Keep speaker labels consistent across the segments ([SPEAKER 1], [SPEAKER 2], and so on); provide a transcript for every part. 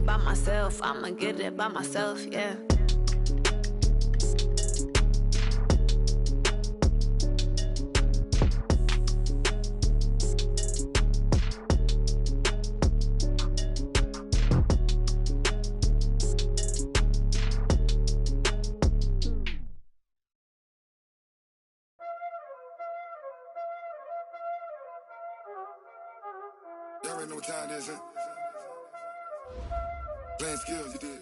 [SPEAKER 1] it by myself. I'ma get it by myself, yeah.
[SPEAKER 2] You already know what time it is, huh? Playing skills, you did.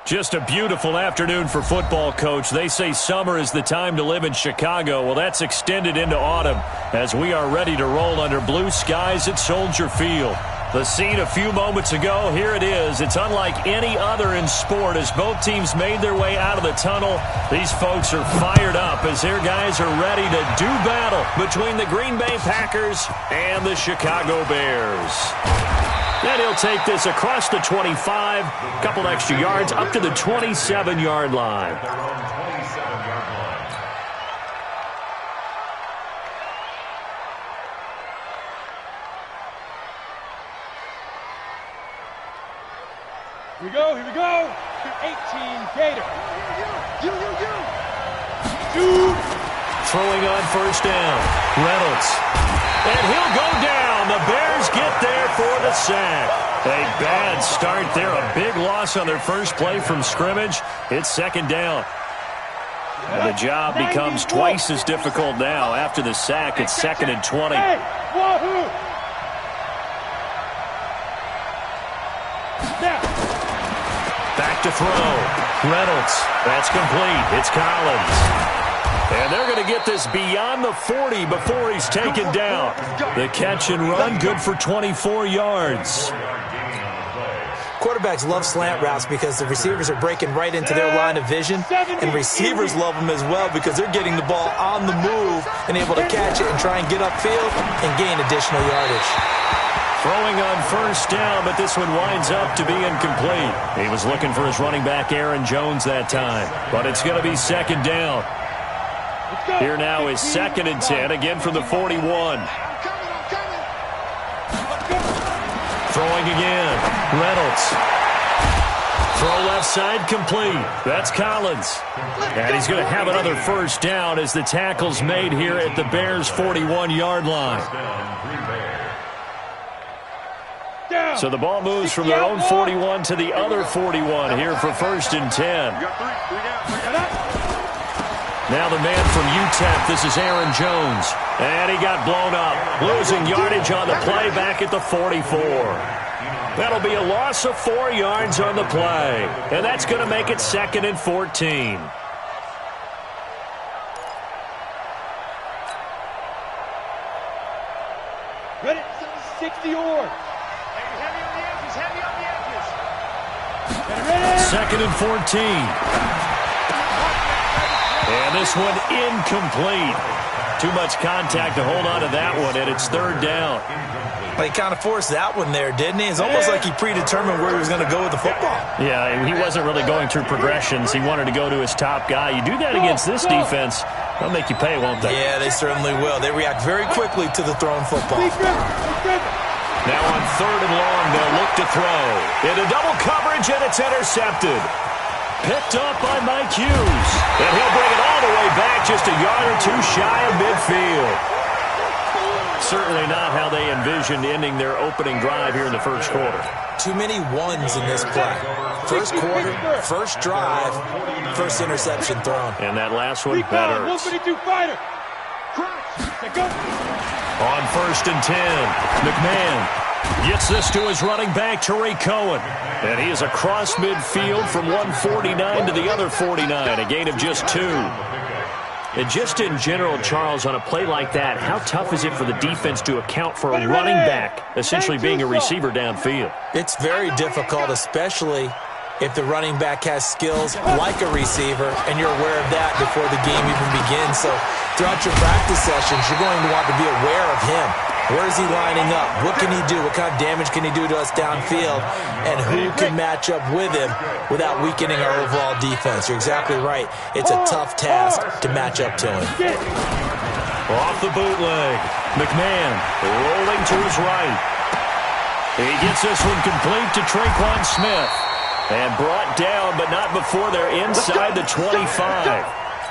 [SPEAKER 3] Just a beautiful afternoon for football, Coach. They say summer is the time to live in Chicago. Well, that's extended into autumn as we are ready to roll under blue skies at Soldier Field. The scene a few moments ago, here it is. It's unlike any other in sport as both teams made their way out of the tunnel. These folks are fired up as their guys are ready to do battle between the Green Bay Packers and the Chicago Bears. And he'll take this across the 25, a couple extra yards, up to the 27-yard line.
[SPEAKER 4] Here we go, here we go. 18 Gator. You.
[SPEAKER 3] Throwing on first down. Reynolds. And he'll go down. The Bears get there for the sack. A bad start there. A big loss on their first play from scrimmage. It's second down. And the job becomes twice as difficult now. After the sack, it's 2nd and 20.
[SPEAKER 4] Hey, wahoo!
[SPEAKER 3] Back to throw. Reynolds. That's complete. It's Collins. And they're going to get this beyond the 40 before he's taken down. The catch and run, good for 24 yards.
[SPEAKER 5] Quarterbacks love slant routes because the receivers are breaking right into their line of vision, and receivers love them as well because they're getting the ball on the move and able to catch it and try and get upfield and gain additional yardage.
[SPEAKER 3] Throwing on first down, but this one winds up to be incomplete. He was looking for his running back, Aaron Jones, that time. But it's going to be second down. Here now is 2nd and 10, again from the 41. Throwing again. Reynolds. Throw left side complete. That's Collins. And he's going to have another first down as the tackle's made here at the Bears' 41-yard line. So the ball moves from their own 41 to the other 41 here for 1st and 10. Now the man from UTEP, this is Aaron Jones. And he got blown up, losing yardage on the play back at the 44. That'll be a loss of 4 yards on the play. And that's going to make it 2nd and 14.
[SPEAKER 4] Ready? 60 or.
[SPEAKER 3] Second and 14. And this one incomplete. Too much contact to hold on to that one, and it's 3rd down.
[SPEAKER 5] Well, he kind of forced that one there, didn't he? It's almost like he predetermined where he was going to go with the football.
[SPEAKER 3] Yeah, he wasn't really going through progressions. He wanted to go to his top guy. You do that against this defense, they'll make you pay, won't they?
[SPEAKER 5] Yeah, they certainly will. They react very quickly to the thrown football.
[SPEAKER 3] Now on 3rd and long, they'll look to throw. Into double coverage, and it's intercepted. Picked up by Mike Hughes. And he'll bring it all the way back, just a yard or two shy of midfield. Certainly not how they envisioned ending their opening drive here in the first quarter.
[SPEAKER 5] Too many ones in this play. First quarter, first drive, first interception thrown.
[SPEAKER 3] And that last one, that hurts. On 1st and 10, McMahon gets this to his running back, Tariq Cohen. And he is across midfield from 149 to the other 49, a gain of just 2. And just in general, Charles, on a play like that, how tough is it for the defense to account for a running back essentially being a receiver downfield?
[SPEAKER 5] It's very difficult, especially if the running back has skills like a receiver, and you're aware of that before the game even begins. So throughout your practice sessions, you're going to want to be aware of him. Where is he lining up? What can he do? What kind of damage can he do to us downfield? And who can match up with him without weakening our overall defense? You're exactly right. It's a tough task to match up to him.
[SPEAKER 3] Off the bootleg. McMahon rolling to his right. He gets this one complete to Traquan Smith. And brought down, but not before they're inside the 25.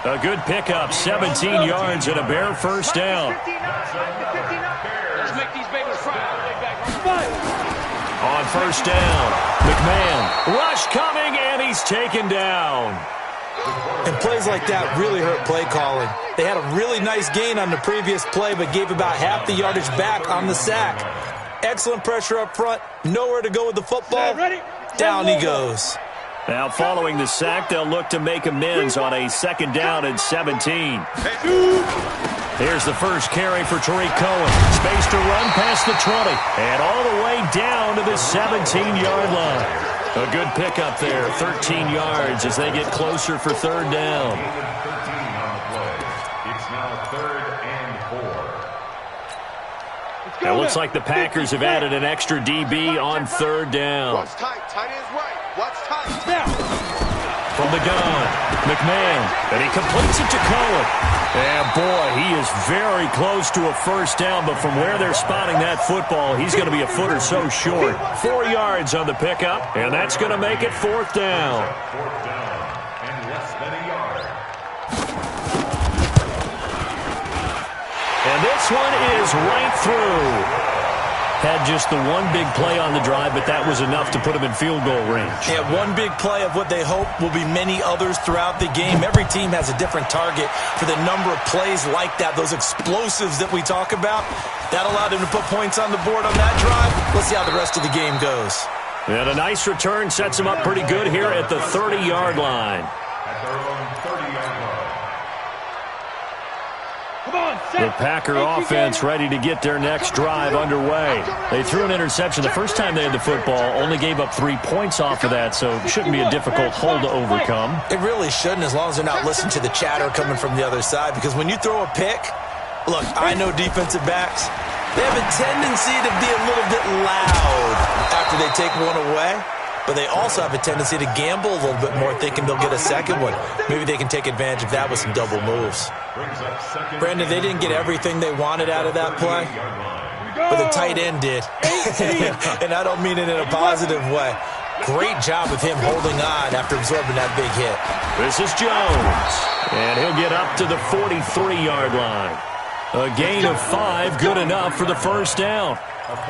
[SPEAKER 3] A good pickup, 17 yards and a Bear first down.
[SPEAKER 4] Let's make these babies proud.
[SPEAKER 3] On first down, McMahon. Rush coming, and he's taken down.
[SPEAKER 5] And plays like that really hurt play calling. They had a really nice gain on the previous play, but gave about half the yardage back on the sack. Excellent pressure up front. Nowhere to go with the football. Down he goes.
[SPEAKER 3] Now following the sack, they'll look to make amends on a second down and 17. Here's the first carry for Tariq Cohen. Space to run past the 20. And all the way down to the 17-yard line. A good pickup there, 13 yards as they get closer for third down.
[SPEAKER 6] It's now 3rd and 4.
[SPEAKER 3] It looks like the Packers have added an extra DB on third down.
[SPEAKER 2] Watch tight. Tight end's right. Watch tight.
[SPEAKER 3] From the gun, McMahon, and he completes it to Cohen. And boy, he is very close to a first down, but from where they're spotting that football, he's going to be a foot or so short. 4 yards on the pickup, and that's going to make it fourth down.
[SPEAKER 6] 4th down and less than a yard.
[SPEAKER 3] And this one is right through. Had just the one big play on the drive, but that was enough to put him in field goal range.
[SPEAKER 5] Yeah, one big play of what they hope will be many others throughout the game. Every team has a different target for the number of plays like that, those explosives that we talk about. That allowed him to put points on the board on that drive. Let's see how the rest of the game goes.
[SPEAKER 3] And a nice return sets him up pretty good here at the 30-yard line.
[SPEAKER 6] At their own 30-yard line.
[SPEAKER 3] The Packer offense ready to get their next drive underway. They threw an interception the first time they had the football, only gave up 3 points off of that, so it shouldn't be a difficult hole to overcome.
[SPEAKER 5] It really shouldn't, as long as they're not listening to the chatter coming from the other side, because when you throw a pick, look, I know defensive backs, they have a tendency to be a little bit loud after they take one away. But they also have a tendency to gamble a little bit more, thinking they'll get a second one. Maybe they can take advantage of that with some double moves. Brandon, they didn't get everything they wanted out of that play, but the tight end did. And I don't mean it in a positive way. Great job of him holding on after absorbing that big hit.
[SPEAKER 3] This is Jones, and he'll get up to the 43-yard line. A gain of 5, good enough for the first down.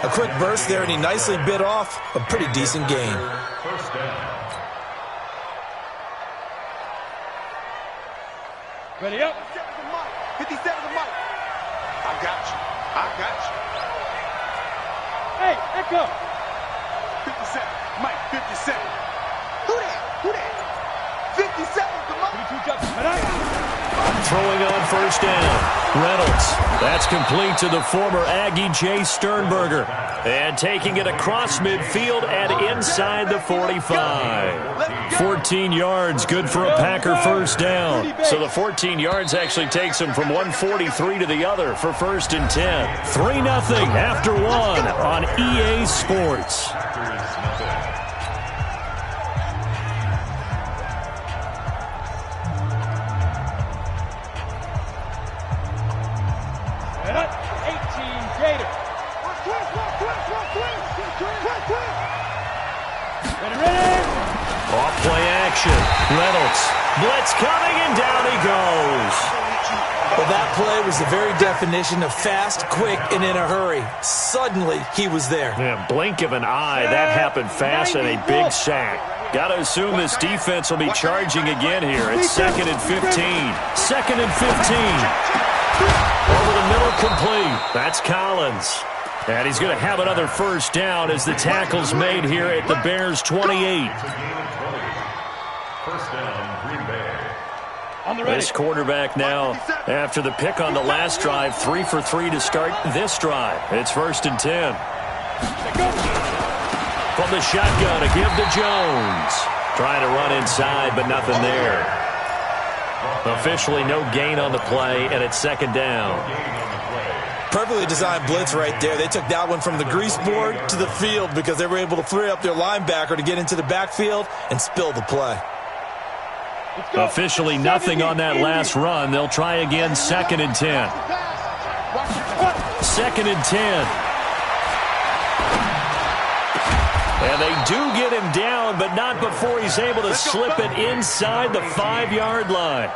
[SPEAKER 5] A quick burst there, and he nicely bit off a pretty decent gain.
[SPEAKER 6] First down.
[SPEAKER 4] Ready up.
[SPEAKER 2] 57 to Mike. I got you. I got you.
[SPEAKER 4] Hey, echo.
[SPEAKER 2] 57. Mike, 57. Who that? Who that? 57 to Mike.
[SPEAKER 3] Throwing on first down. Reynolds. That's complete to the former Aggie Jay Sternberger. And taking it across midfield and inside the 45. 14 yards, good for a Packer first down. So the 14 yards actually takes him from 143 to the other for first and 10. 3-0 after 1 on EA Sports. Off-play action. Reynolds. Blitz coming, and down he goes.
[SPEAKER 5] Well, that play was the very definition of fast, quick, and in a hurry. Suddenly, he was there.
[SPEAKER 3] Yeah, blink of an eye. That happened fast and a big sack. Got to assume this defense will be charging again here. It's 2nd and 15. 2nd and 15. Over the middle, complete. That's Collins. And he's going to have another first down as the tackle's made here at the Bears' 28.
[SPEAKER 6] First down, Green Bay.
[SPEAKER 3] This quarterback now, after the pick on the last drive, 3 for 3 to start this drive. It's 1st and 10. From the shotgun to give to Jones. Trying to run inside, but nothing there. Officially no gain on the play, and it's 2nd down.
[SPEAKER 5] Perfectly designed blitz right there. They took that one from the grease board to the field because they were able to free up their linebacker to get into the backfield and spill the play.
[SPEAKER 3] Officially nothing on that last run. They'll try again, 2nd and 10. 2nd and 10. And they do get him down, but not before he's able to slip it inside the 5-yard line.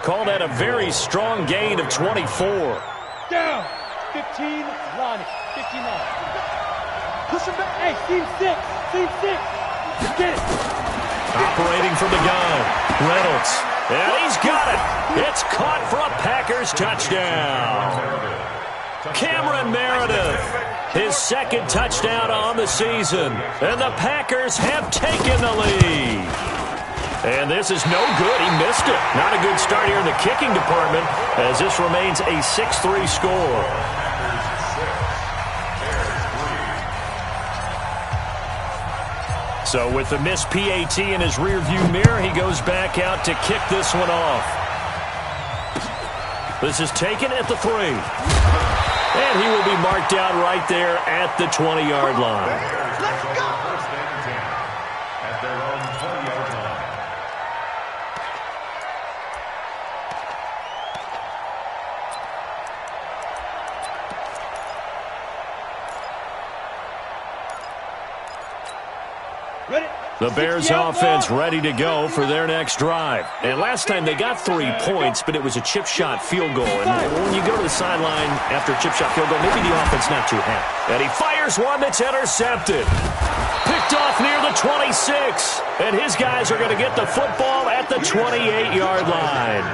[SPEAKER 3] Call that a very strong gain of 24.
[SPEAKER 4] Down. 15, Lonnie. 59. Push him back. Hey, team 6. Team 6. Get it.
[SPEAKER 3] Operating from the gun. Reynolds. And he's got it. It's caught for a Packers touchdown. Cameron Meredith, his second touchdown on the season. And the Packers have taken the lead. And this is no good. He missed it. Not a good start here in the kicking department as this remains a 6-3 score. So with the missed PAT in his rearview mirror, he goes back out to kick this one off. This is taken at the 3. And he will be marked down right there at the 20-yard line.
[SPEAKER 6] Let's go! First and 10 at their own 20-yard line.
[SPEAKER 4] Ready?
[SPEAKER 3] The Bears offense ready to go for their next drive. And last time they got 3 points, but it was a chip shot field goal. And when you go to the sideline after a chip shot field goal, maybe the offense not too happy. And he fires one that's intercepted. Picked off near the 26. And his guys are going to get the football at the 28-yard line.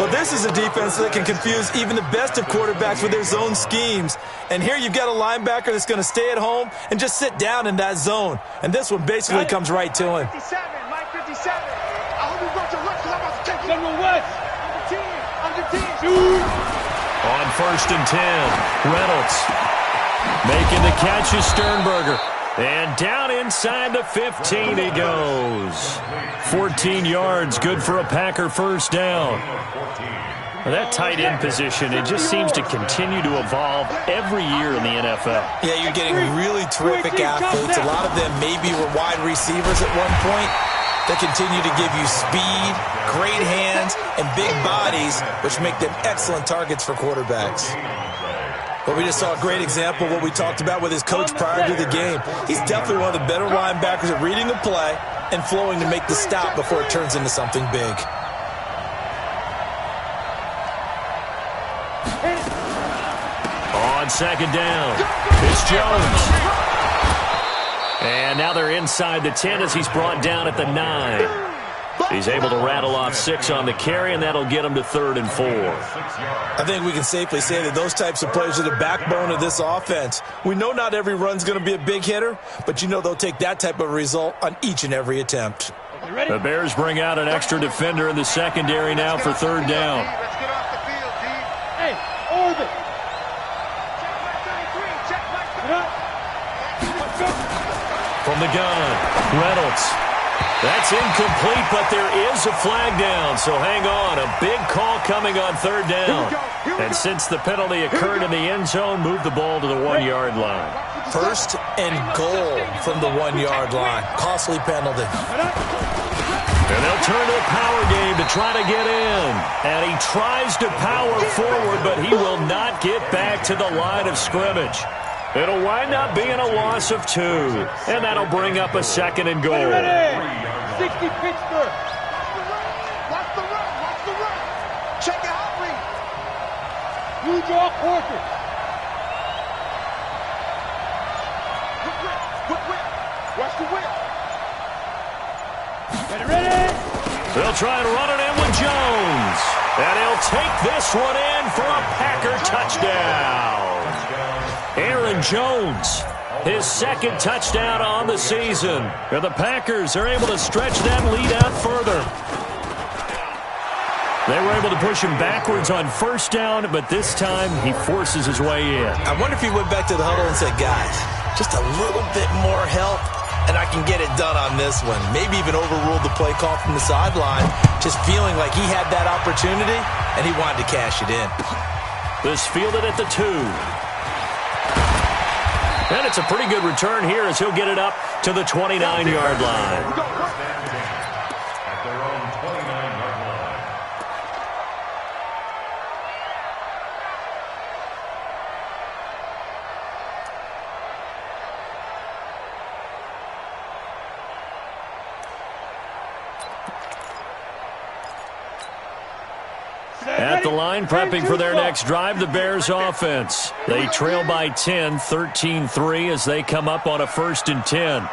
[SPEAKER 5] Well, this is a defense that can confuse even the best of quarterbacks with their zone schemes. And here you've got a linebacker that's going to stay at home and just sit down in that zone. And this one basically comes right to him.
[SPEAKER 2] 57, Mike 57. I hope you brought your lunch because I'm about to take you.
[SPEAKER 4] Number West.
[SPEAKER 2] Under 10.
[SPEAKER 4] Shoot.
[SPEAKER 3] On 1st and 10, Reynolds making the catch is Sternberger. And down inside the 15 he goes. 14 yards, good for a Packer first down. Well, that tight end position, it just seems to continue to evolve every year in the NFL.
[SPEAKER 5] Yeah, you're getting really terrific athletes. A lot of them maybe were wide receivers at one point. They continue to give you speed, great hands, and big bodies, which make them excellent targets for quarterbacks. But we just saw a great example of what we talked about with his coach prior to the game. He's definitely one of the better linebackers at reading a play and flowing to make the stop before it turns into something big.
[SPEAKER 3] On 2nd down, it's Jones. And now they're inside the 10 as he's brought down at the 9. He's able to rattle off 6 on the carry, and that'll get him to 3rd and 4.
[SPEAKER 5] I think we can safely say that those types of plays are the backbone of this offense. We know not every run's going to be a big hitter, but you know they'll take that type of result on each and every attempt.
[SPEAKER 3] The Bears bring out an extra defender in the secondary now for 3rd down.
[SPEAKER 2] Let's get off the field, D.
[SPEAKER 4] Hey, orbit.
[SPEAKER 2] Check my 33. Check my...
[SPEAKER 3] From the gun, Reynolds. That's incomplete, but there is a flag down, so hang on. A big call coming on 3rd down. And since the penalty occurred in the end zone, move the ball to the 1-yard line.
[SPEAKER 5] 1st and goal from the 1-yard line. Costly penalty.
[SPEAKER 3] And they'll turn to the power game to try to get in. And he tries to power forward, but he will not get back to the line of scrimmage. It'll wind up being a loss of 2. And that'll bring up a 2nd and goal.
[SPEAKER 4] 60 Pittsburgh.
[SPEAKER 2] Watch the run. Watch the run. Check it out, Reed.
[SPEAKER 4] You draw Porter.
[SPEAKER 2] Whip. Watch the whip.
[SPEAKER 4] Ready?
[SPEAKER 3] They'll try and run it in with Jones. And he'll take this one in for a Packer touchdown. Aaron Jones, his 2nd touchdown on the season. And the Packers are able to stretch that lead out further. They were able to push him backwards on 1st down, but this time he forces his way in.
[SPEAKER 5] I wonder if he went back to the huddle and said, guys, just a little bit more help, and I can get it done on this one. Maybe even overruled the play call from the sideline, just feeling like he had that opportunity, and he wanted to cash it in.
[SPEAKER 3] This fielded at the 2. And it's a pretty good return here as he'll get it up to the 29-yard line.
[SPEAKER 6] At their own 29-yard line.
[SPEAKER 3] the line, prepping for their next drive, the Bears offense. They trail by 10, 13-3 as they come up on a 1st and 10.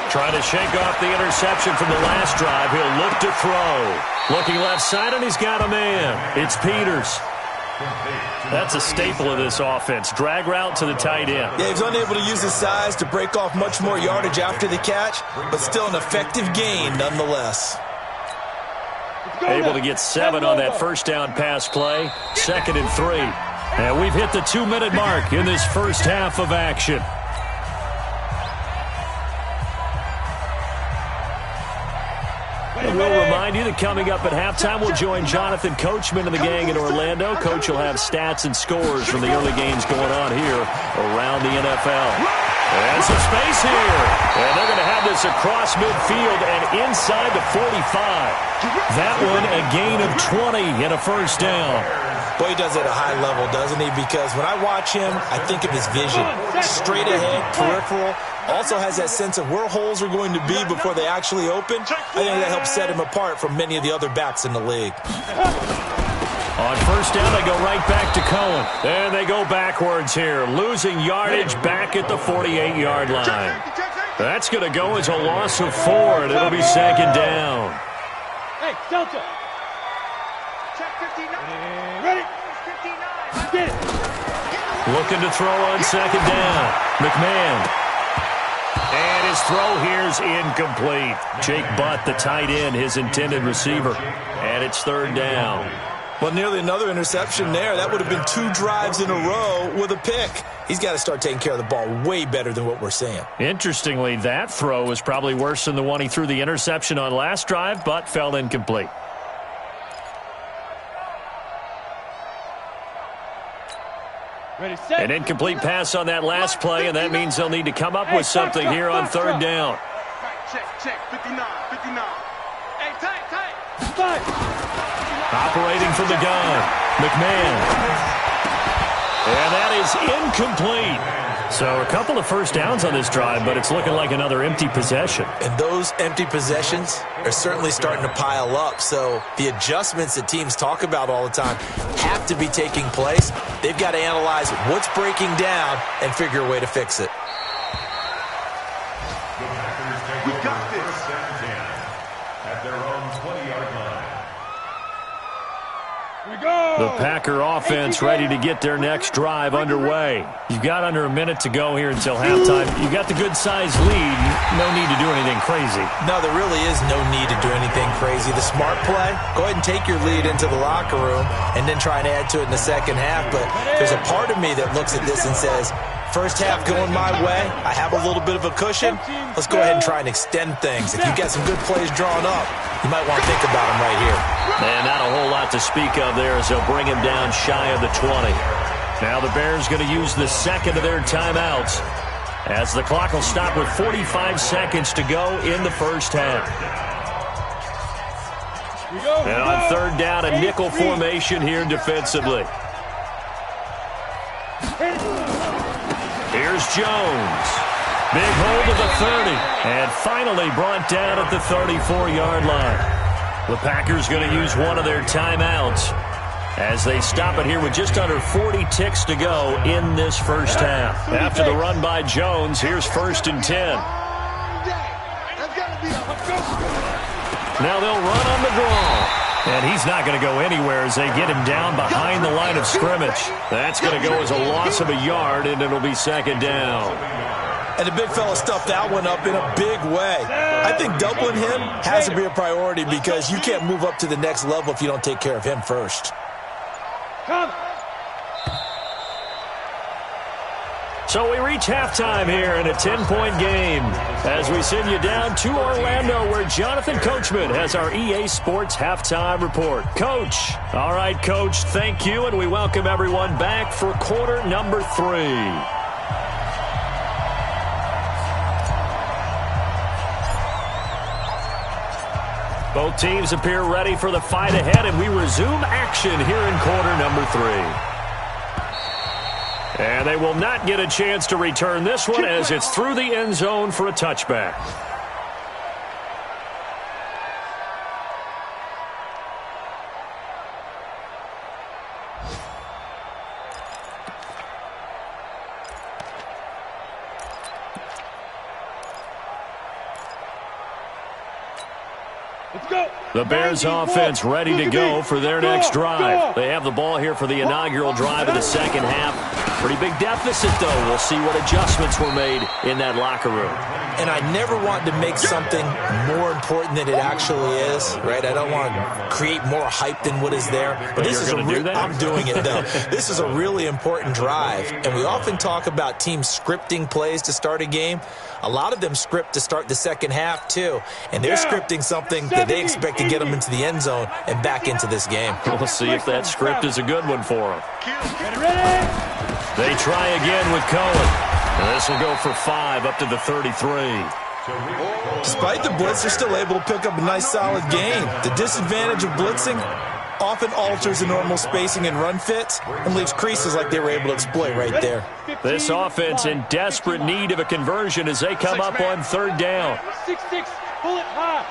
[SPEAKER 3] Trying to shake off the interception from the last drive. He'll look to throw. Looking left side, and he's got a man. It's Peters. That's a staple of this offense. Drag route to the tight end.
[SPEAKER 5] Yeah, he's unable to use his size to break off much more yardage after the catch, but still an effective gain nonetheless.
[SPEAKER 3] Able to get 7 on that first down pass play. 2nd and 3. And we've hit the 2-minute mark in this first half of action. And we'll remind you that coming up at halftime, we'll join Jonathan Coachman and the gang in Orlando. Coach will have stats and scores from the early games going on here around the NFL. And some space here. And they're going to have this across midfield and inside the 45. That one a gain of 20 and a first down.
[SPEAKER 5] Boy, he does it at a high level, doesn't he? Because when I watch him, I think of his vision. Straight ahead, peripheral. Also has that sense of where holes are going to be before they actually open. I think that helps set him apart from many of the other backs in the league.
[SPEAKER 3] On first down, they go right back to Cohen. And they go backwards here, losing yardage back at the 48-yard line. That's going to go as a loss of 4, and it'll be 2nd down.
[SPEAKER 4] Hey, Delta.
[SPEAKER 2] Check 59.
[SPEAKER 4] Ready?
[SPEAKER 2] 59.
[SPEAKER 4] Get it.
[SPEAKER 3] Looking to throw on 2nd down. McMahon. And his throw here's incomplete. Jake Butt, the tight end, his intended receiver. And it's 3rd down.
[SPEAKER 5] Well, nearly another interception there. That would have been 2 drives in a row with a pick. He's got to start taking care of the ball way better than what we're seeing.
[SPEAKER 3] Interestingly, that throw was probably worse than the one he threw the interception on last drive, but fell incomplete.
[SPEAKER 4] Ready, set.
[SPEAKER 3] An incomplete pass on that last play, and that means they'll need to come up with something here on 3rd down.
[SPEAKER 2] Check. 59. Hey, tight.
[SPEAKER 3] Operating from the gun, McMahon. And that is incomplete. So a couple of first downs on this drive, but it's looking like another empty possession.
[SPEAKER 5] And those empty possessions are certainly starting to pile up. So the adjustments that teams talk about all the time have to be taking place. They've got to analyze what's breaking down and figure a way to fix it.
[SPEAKER 2] We got this.
[SPEAKER 6] First and 10 at their own 20-yard line.
[SPEAKER 4] We go.
[SPEAKER 3] The Packer offense ready to get their next drive underway. You've got under a minute to go here until halftime. You've got the good-sized lead. No need to do anything crazy.
[SPEAKER 5] No, there really is no need to do anything crazy. The smart play, go ahead and take your lead into the locker room and then try and add to it in the second half. But there's a part of me that looks at this and says, first half going my way, I have a little bit of a cushion. Let's go ahead and try and extend things. If you've got some good plays drawn up, you might want to think about them right here.
[SPEAKER 3] And not a whole lot to speak of there as they'll bring him down shy of the 20. Now the Bears going to use the 2nd of their timeouts as the clock will stop with 45 seconds to go in the first half. And on 3rd down, a nickel formation here defensively. Here's Jones. Big hold of the 30. And finally brought down at the 34-yard line. The Packers going to use one of their timeouts as they stop it here with just under 40 ticks to go in this first half. After the run by Jones, here's 1st and 10. Now they'll run on the draw. And he's not going to go anywhere as they get him down behind the line of scrimmage. That's going to go as a loss of a yard, and it'll be 2nd down.
[SPEAKER 5] And the big fella stuffed that one up in a big way. I think doubling him has to be a priority because you can't move up to the next level if you don't take care of him first.
[SPEAKER 4] Come.
[SPEAKER 3] So we reach halftime here in a 10-point game as we send you down to Orlando where Jonathan Coachman has our EA Sports Halftime Report. Coach. All right, Coach, thank you, and we welcome everyone back for quarter number 3. Both teams appear ready for the fight ahead, and we resume action here in quarter number 3. And they will not get a chance to return this one as it's through the end zone for a touchback.
[SPEAKER 4] Let's go.
[SPEAKER 3] The Bears offense ready to go for their next drive. They have the ball here for the inaugural drive of the second half. Pretty big deficit, though. We'll see what adjustments were made in that locker room.
[SPEAKER 5] And I never want to make something more important than it actually is, right? I don't want to create more hype than what is there. But this is I'm doing it, though. This is a really important drive. And we often talk about teams scripting plays to start a game. A lot of them script to start the second half, too. And they're scripting something that they expect to get them into the end zone and back into this game.
[SPEAKER 3] We'll see if that script is a good one for them.
[SPEAKER 4] Ready?
[SPEAKER 3] They try again with Cohen. And this will go for 5 up to the 33.
[SPEAKER 5] Despite the blitz, they're still able to pick up a nice, solid gain. The disadvantage of blitzing often alters the normal spacing and run fits and leaves creases like they were able to exploit right there.
[SPEAKER 3] This offense in desperate need of a conversion as they come up on third down.
[SPEAKER 4] 6-6, pull it high.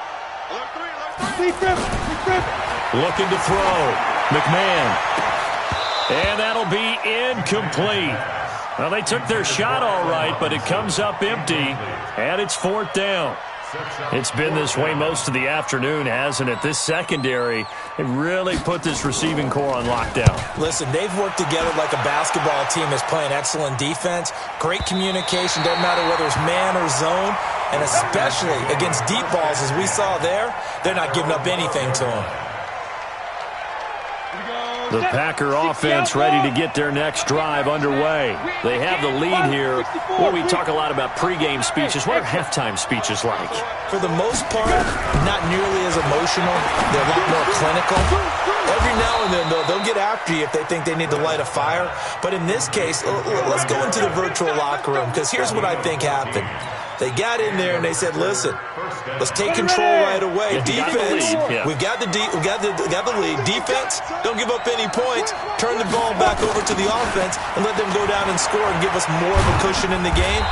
[SPEAKER 3] Looking to throw. McMahon. And that'll be incomplete. Well, they took their shot all right, but it comes up empty, and it's fourth down. It's been this way most of the afternoon, hasn't it? This secondary, it really put this receiving core on lockdown.
[SPEAKER 5] Listen, they've worked together like a basketball team that's playing excellent defense. Great communication, doesn't matter whether it's man or zone. And especially against deep balls, as we saw there, they're not giving up anything to them.
[SPEAKER 3] The Packer offense ready to get their next drive underway. They have the lead here. Well, we talk a lot about pregame speeches. What are halftime speeches like?
[SPEAKER 5] For the most part, not nearly as emotional. They're a lot more clinical. Every now and then, they'll get after you if they think they need to light a fire. But in this case, let's go into the virtual locker room, because here's what I think happened. They got in there and they said, listen, let's take control right away. Defense, we've got the lead. Defense, don't give up any points. Turn the ball back over to the offense and let them go down and score and give us more of a cushion in the game.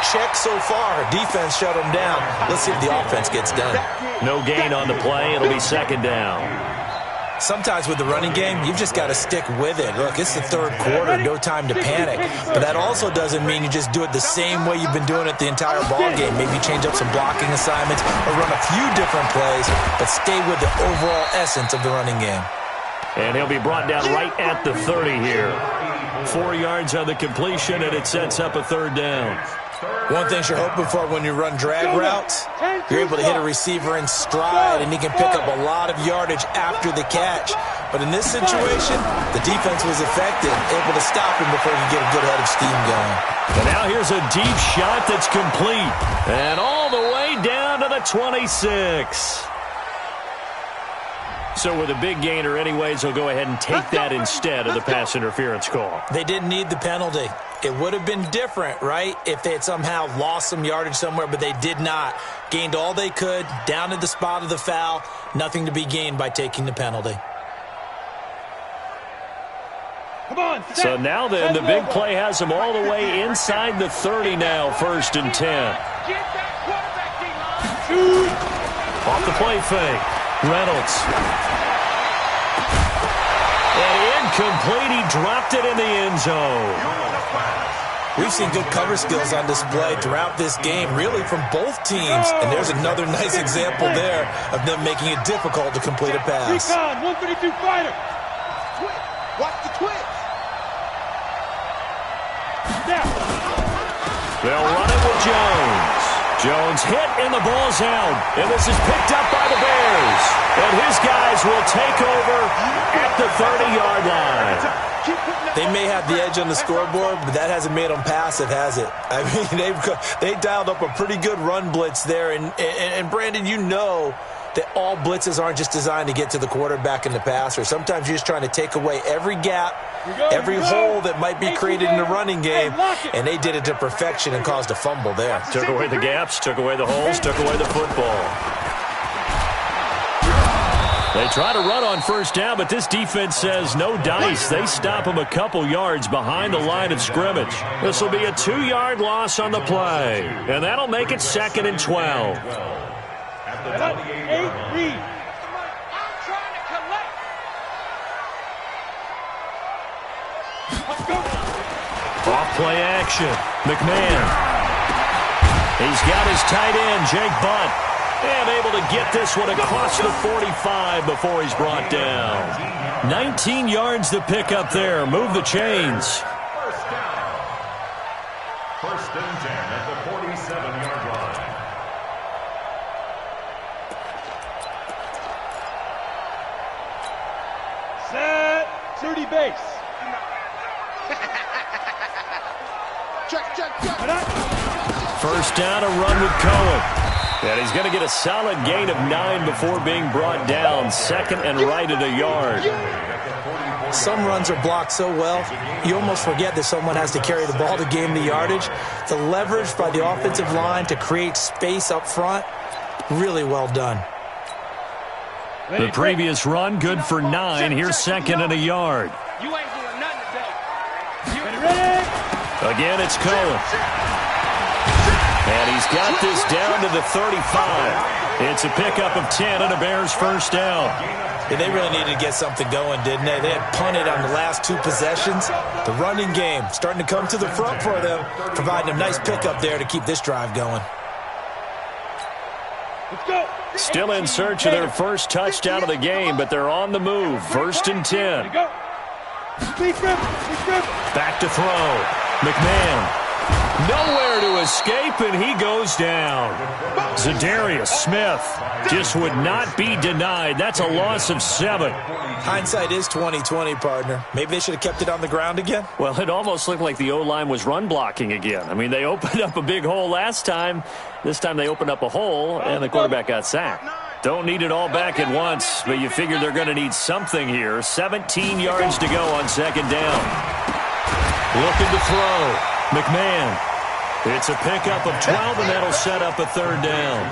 [SPEAKER 5] Check so far. Defense shut them down. Let's see if the offense gets done.
[SPEAKER 3] No gain on the play. It'll be second down.
[SPEAKER 5] Sometimes with the running game, you've just got to stick with it. Look, it's the third quarter, no time to panic. But that also doesn't mean you just do it the same way you've been doing it the entire ball game. Maybe change up some blocking assignments or run a few different plays, but stay with the overall essence of the running game.
[SPEAKER 3] And he'll be brought down right at the 30 here. 4 yards on the completion, and it sets up a third down.
[SPEAKER 5] One thing you're hoping for when you run drag routes, you're able to hit a receiver in stride, and he can pick up a lot of yardage after the catch. But in this situation, the defense was effective, able to stop him before he could get a good head of steam going.
[SPEAKER 3] And now here's a deep shot that's complete. And all the way down to the 26. So with a big gainer anyways, they'll go ahead and take that instead of the pass interference call.
[SPEAKER 5] They didn't need the penalty. It would have been different, right, if they had somehow lost some yardage somewhere, but they did not. Gained all they could, down at the spot of the foul. Nothing to be gained by taking the penalty.
[SPEAKER 4] Come on,
[SPEAKER 3] so now then, the big play has them all the way inside the 30 now, 1st and 10. Off the play fake. Reynolds. And incomplete. He dropped it in the end zone.
[SPEAKER 5] We've seen good cover skills on display throughout this game, really from both teams. And there's another nice example there of them making it difficult to complete a pass.
[SPEAKER 4] 132 fighter.
[SPEAKER 2] Watch the twitch.
[SPEAKER 3] They'll run it with Jones. Jones hit and the ball's out. And this is picked up by the Bears. And his guys will take over at the 30-yard line.
[SPEAKER 5] They may have the edge on the scoreboard, but that hasn't made them passive, has it? I mean, they dialed up a pretty good run blitz there. And Brandon, you know that all blitzes aren't just designed to get to the quarterback in the passer. Sometimes you're just trying to take away every gap, every hole that might be created in the running game, and they did it to perfection and caused a fumble there.
[SPEAKER 3] Took away the gaps, took away the holes, took away the football. They try to run on first down, but this defense says no dice. They stop them a couple yards behind the line of scrimmage. This will be a 2-yard loss on the play, and that'll make it 2nd and 12. Off play action. McMahon. He's got his tight end, Jake Butt. And able to get this one across the 45 before he's brought down. 19 yards to pick up there. Move the chains.
[SPEAKER 6] First down. First and 10 at the 47-yard line.
[SPEAKER 4] Set. 30 base.
[SPEAKER 2] Check.
[SPEAKER 3] First down, a run with Cohen. And he's going to get a solid gain of 9 before being brought down. Second and right at a yard.
[SPEAKER 5] Some runs are blocked so well, you almost forget that someone has to carry the ball to gain the yardage. The leverage by the offensive line to create space up front, really well done.
[SPEAKER 3] The previous run, good for 9. Here's second and a yard.
[SPEAKER 4] You ain't doing nothing today. Ready?
[SPEAKER 3] Again, it's Cohen. And he's got this down to the 35. It's a pickup of 10 and a Bears first down.
[SPEAKER 5] Yeah, they really needed to get something going, didn't they? They had punted on the last 2 possessions. The running game starting to come to the front for them, providing a nice pickup there to keep this drive going.
[SPEAKER 4] Let's go.
[SPEAKER 3] Still in search of their first touchdown of the game, but they're on the move. First and 10.
[SPEAKER 4] Go.
[SPEAKER 3] Back to throw. McMahon. Nowhere to escape, and he goes down. Zadarius Smith just would not be denied. That's a loss of 7.
[SPEAKER 5] Hindsight is 20/20, partner. Maybe they should have kept it on the ground again.
[SPEAKER 3] Well, it almost looked like the O-line was run blocking again. I mean, they opened up a big hole last time. This time they opened up a hole, and the quarterback got sacked. Don't need it all back at once, but you figure they're going to need something here. 17 yards to go on second down. Looking to throw. McMahon. It's a pickup of 12, and that'll set up a third down.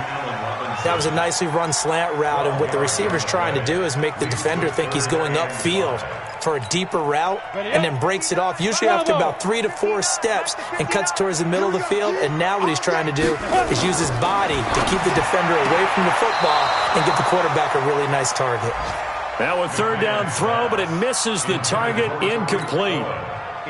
[SPEAKER 5] That was a nicely run slant route, and what the receiver's trying to do is make the defender think he's going upfield for a deeper route, and then breaks it off, usually after about 3 to 4 steps, and cuts towards the middle of the field. And now what he's trying to do is use his body to keep the defender away from the football and get the quarterback a really nice target.
[SPEAKER 3] Now a third down throw, but it misses the target, incomplete.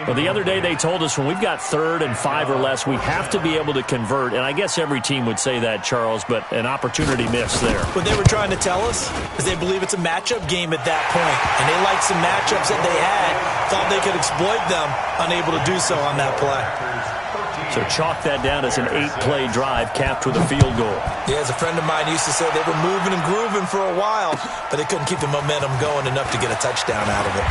[SPEAKER 3] Well, the other day they told us when we've got 3rd and 5 or less, we have to be able to convert. And I guess every team would say that, Charles, but an opportunity missed there.
[SPEAKER 5] What they were trying to tell us is they believe it's a matchup game at that point. And they liked some matchups that they had, thought they could exploit them, unable to do so on that play.
[SPEAKER 3] So chalk that down as an 8-play drive capped with a field goal.
[SPEAKER 5] Yeah, as a friend of mine used to say, they were moving and grooving for a while, but they couldn't keep the momentum going enough to get a touchdown out of it.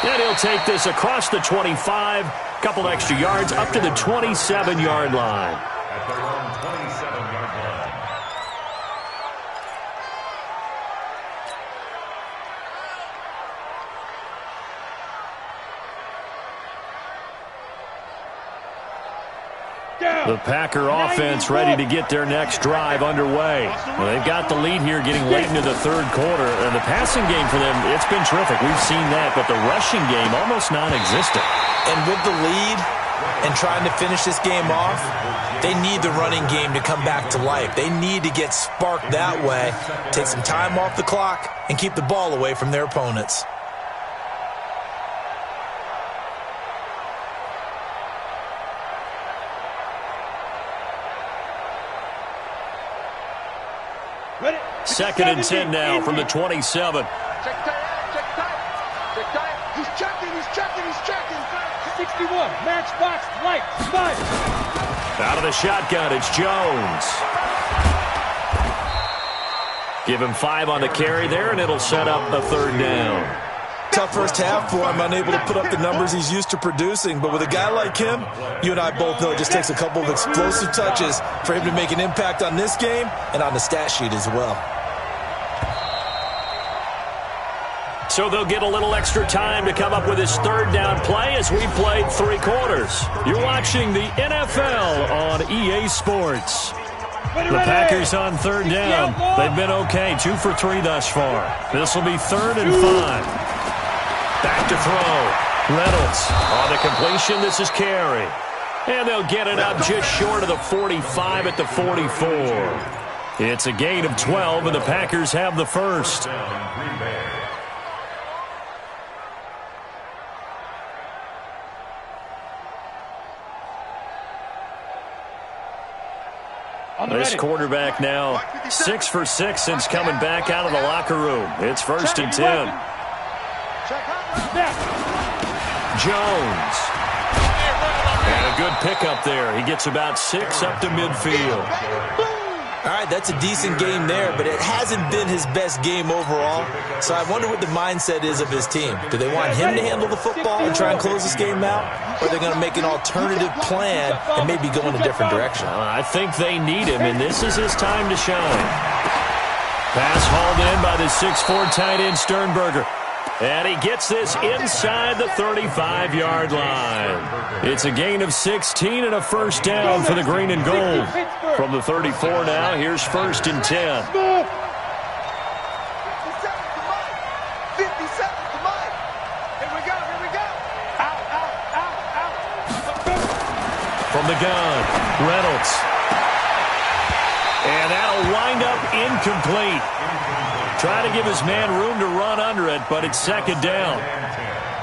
[SPEAKER 3] And he'll take this across the 25, couple extra yards, up to the 27-yard line.
[SPEAKER 6] At their own 27-yard line.
[SPEAKER 3] The Packer offense ready to get their next drive underway. Well, they've got the lead here getting late into the 3rd quarter, and the passing game for them, it's been terrific. We've seen that, but the rushing game almost non-existent.
[SPEAKER 5] And with the lead and trying to finish this game off, they need the running game to come back to life. They need to get sparked that way, take some time off the clock, and keep the ball away from their opponents.
[SPEAKER 3] Second and 10 now from the 27.
[SPEAKER 2] Check tight. He's checking.
[SPEAKER 4] 61, matchbox, light, spot.
[SPEAKER 3] Out of the shotgun, it's Jones. Give him 5 on the carry there, and it'll set up a third down.
[SPEAKER 5] Tough first half for him, unable to put up the numbers he's used to producing. But with a guy like him, you and I both know it just takes a couple of explosive touches for him to make an impact on this game and on the stat sheet as well.
[SPEAKER 3] So they'll get a little extra time to come up with his third down play as we played 3 quarters. You're watching the NFL on EA Sports. The Packers on third down. They've been okay, 2 for 3 thus far. This will be 3rd and 5. Back to throw. Reynolds on the completion. This is Carey. And they'll get it up just short of the 45 at the 44. It's a gain of 12, and the Packers have the first. This quarterback now 6 for 6 since coming back out of the locker room. It's 1st and 10. Jones. And a good pickup there. He gets about 6 up to midfield.
[SPEAKER 5] All right, that's a decent game there, but it hasn't been his best game overall. So I wonder what the mindset is of his team. Do they want him to handle the football and try and close this game out? Or are they going to make an alternative plan and maybe go in a different direction?
[SPEAKER 3] I think they need him, and this is his time to shine. Pass hauled in by the 6'4" tight end Sternberger. And he gets this inside the 35-yard line. It's a gain of 16 and a first down for the green and gold. From the 34 now, here's 1st and 10.
[SPEAKER 2] 57 to Mike. Here we go, here we go. Out.
[SPEAKER 3] From the gun, Reynolds. And that'll wind up incomplete. Try to give his man room to run under it, but it's 2nd down.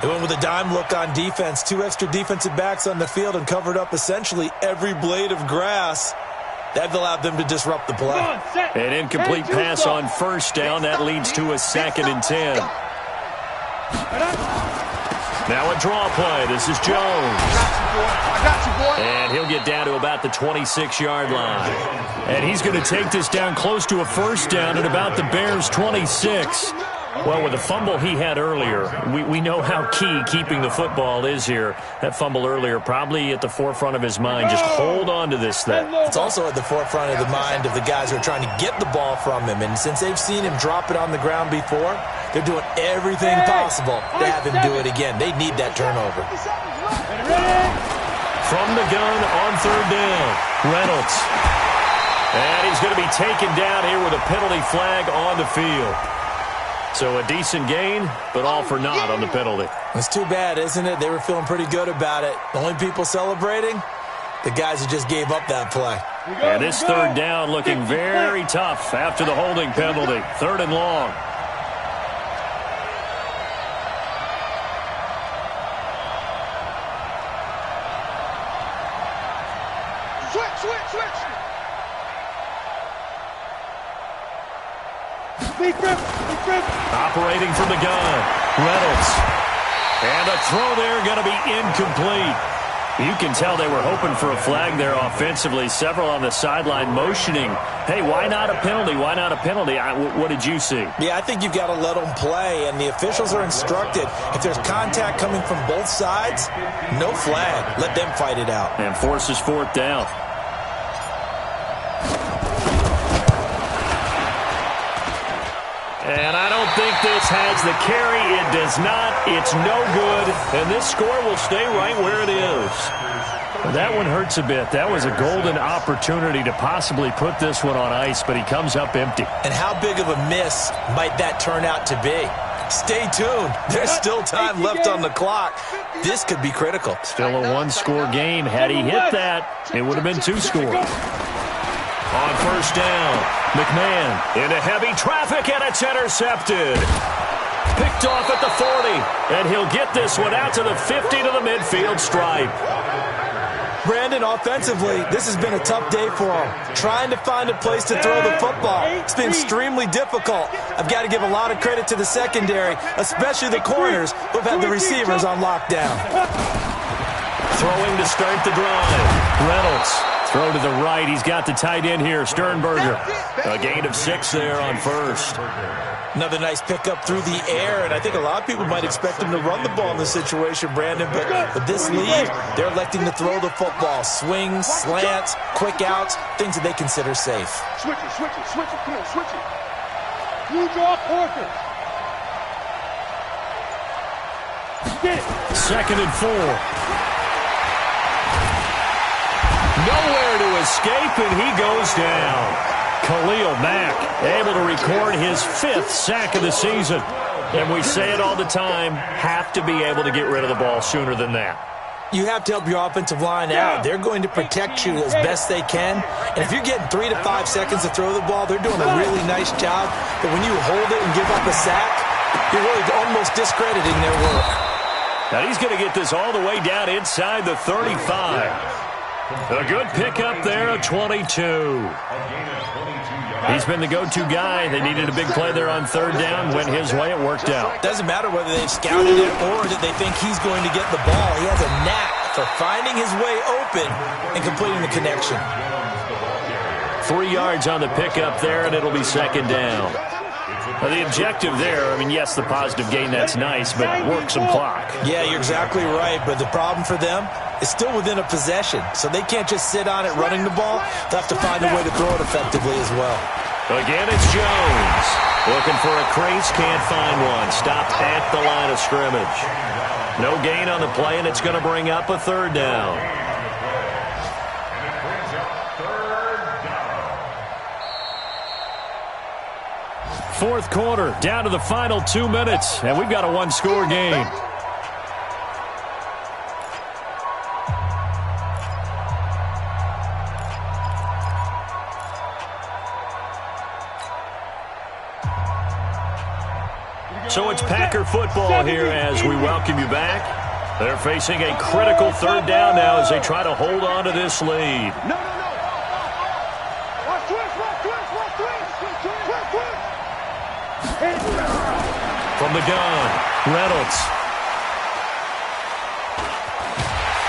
[SPEAKER 5] They went with a dime look on defense. 2 extra defensive backs on the field and covered up essentially every blade of grass. That allowed them to disrupt the play.
[SPEAKER 3] An incomplete pass on 1st down. That leads to a 2nd and 10. Now a draw play. This is Jones.
[SPEAKER 2] I got you, boy.
[SPEAKER 3] And he'll get down to about the 26-yard line. And he's going to take this down close to a 1st down at about the Bears' 26. Well, with the fumble he had earlier, we know how key keeping the football is here. That fumble earlier probably at the forefront of his mind. Just hold on to this thing.
[SPEAKER 5] It's also at the forefront of the mind of the guys who are trying to get the ball from him. And since they've seen him drop it on the ground before, they're doing everything possible to have him do it again. They need that turnover.
[SPEAKER 3] From the gun on 3rd down, Reynolds. And he's going to be taken down here with a penalty flag on the field. So a decent gain, but all for naught on the penalty.
[SPEAKER 5] It's too bad, isn't it? They were feeling pretty good about it. The only people celebrating, the guys who just gave up that play.
[SPEAKER 3] And this 3rd down looking very tough after the holding penalty. 3rd and long.
[SPEAKER 2] Switch.
[SPEAKER 3] Operating from the gun, Reynolds. And a throw there going to be incomplete. You can tell they were hoping for a flag there offensively. Several on the sideline motioning, hey, why not a penalty? Why not a penalty? What did you see?
[SPEAKER 5] Yeah, I think you've got to let them play, and the officials are instructed. If there's contact coming from both sides, no flag. Let them fight it out.
[SPEAKER 3] And forces 4th down. And I don't think this has the carry. It does not. It's no good. And this score will stay right where it is. That one hurts a bit. That was a golden opportunity to possibly put this one on ice, but he comes up empty.
[SPEAKER 5] And how big of a miss might that turn out to be? Stay tuned. There's still time left on the clock. This could be critical.
[SPEAKER 3] Still a 1-score game. Had he hit that, it would have been 2 scores. On 1st down, McMahon into heavy traffic, and it's intercepted. Picked off at the 40, and he'll get this one out to the 50 to the midfield stripe.
[SPEAKER 5] Brandon, offensively, this has been a tough day for him. Trying to find a place to throw the football. It's been extremely difficult. I've got to give a lot of credit to the secondary, especially the corners who've had the receivers on lockdown.
[SPEAKER 3] Throwing to start the drive, Reynolds. Throw to the right. He's got the tight end here, Sternberger. A gain of 6 there on 1st.
[SPEAKER 5] Another nice pickup through the air, and I think a lot of people might expect him to run the ball in this situation, Brandon, but with this lead, they're electing to throw the football. Swings, slants, quick outs, things that they consider safe.
[SPEAKER 2] Switch it. Come on, switch it.
[SPEAKER 4] You draw Parker. Get it.
[SPEAKER 3] 2nd and 4. Nowhere to escape, and he goes down. Khalil Mack able to record his 5th sack of the season. And we say it all the time, have to be able to get rid of the ball sooner than that.
[SPEAKER 5] You have to help your offensive line out. They're going to protect you as best they can. And if you're getting 3 to 5 seconds to throw the ball, they're doing a really nice job. But when you hold it and give up a sack, you're really almost discrediting their work.
[SPEAKER 3] Now he's going to get this all the way down inside the 35. A good pickup there, a 22. He's been the go-to guy. They needed a big play there on third down. Went his way. It worked out.
[SPEAKER 5] Doesn't matter whether they've scouted it or that they think he's going to get the ball. He has a knack for finding his way open and completing the connection.
[SPEAKER 3] 3 yards on the pickup there, and it'll be second down. Now, the objective there, I mean, yes, the positive gain, that's nice, but work some clock.
[SPEAKER 5] Yeah, you're exactly right, but the problem for them is still within a possession, so they can't just sit on it running the ball. They'll have to find a way to throw it effectively as well.
[SPEAKER 3] Again, it's Jones. Looking for a crease, can't find one. Stopped at the line of scrimmage. No gain on the play, and it's going to bring up a third down. Fourth quarter, down to the final 2 minutes, and we've got a one-score game. So it's Packer football here as we welcome you back. They're facing a critical third down now as they try to hold on to this lead.
[SPEAKER 2] No.
[SPEAKER 3] From the gun, Reynolds.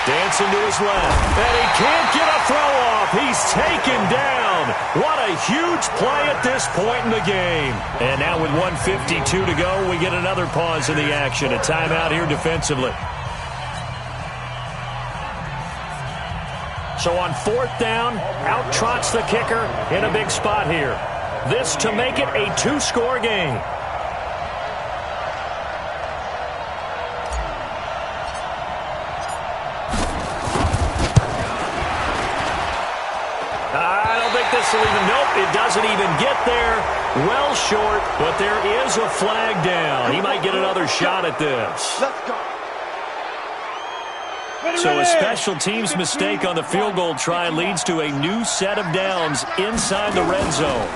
[SPEAKER 3] Dancing to his left, and he can't get a throw off. He's taken down. What a huge play at this point in the game. And now with 1:52 to go, we get another pause in the action. A timeout here defensively. So on fourth down, out trots the kicker in a big spot here. This to make it a two-score game. It doesn't even get there. Well short, but there is a flag down. He might get another shot at this.
[SPEAKER 2] Let's go.
[SPEAKER 3] So a special teams mistake on the field goal try leads to a new set of downs inside the red zone.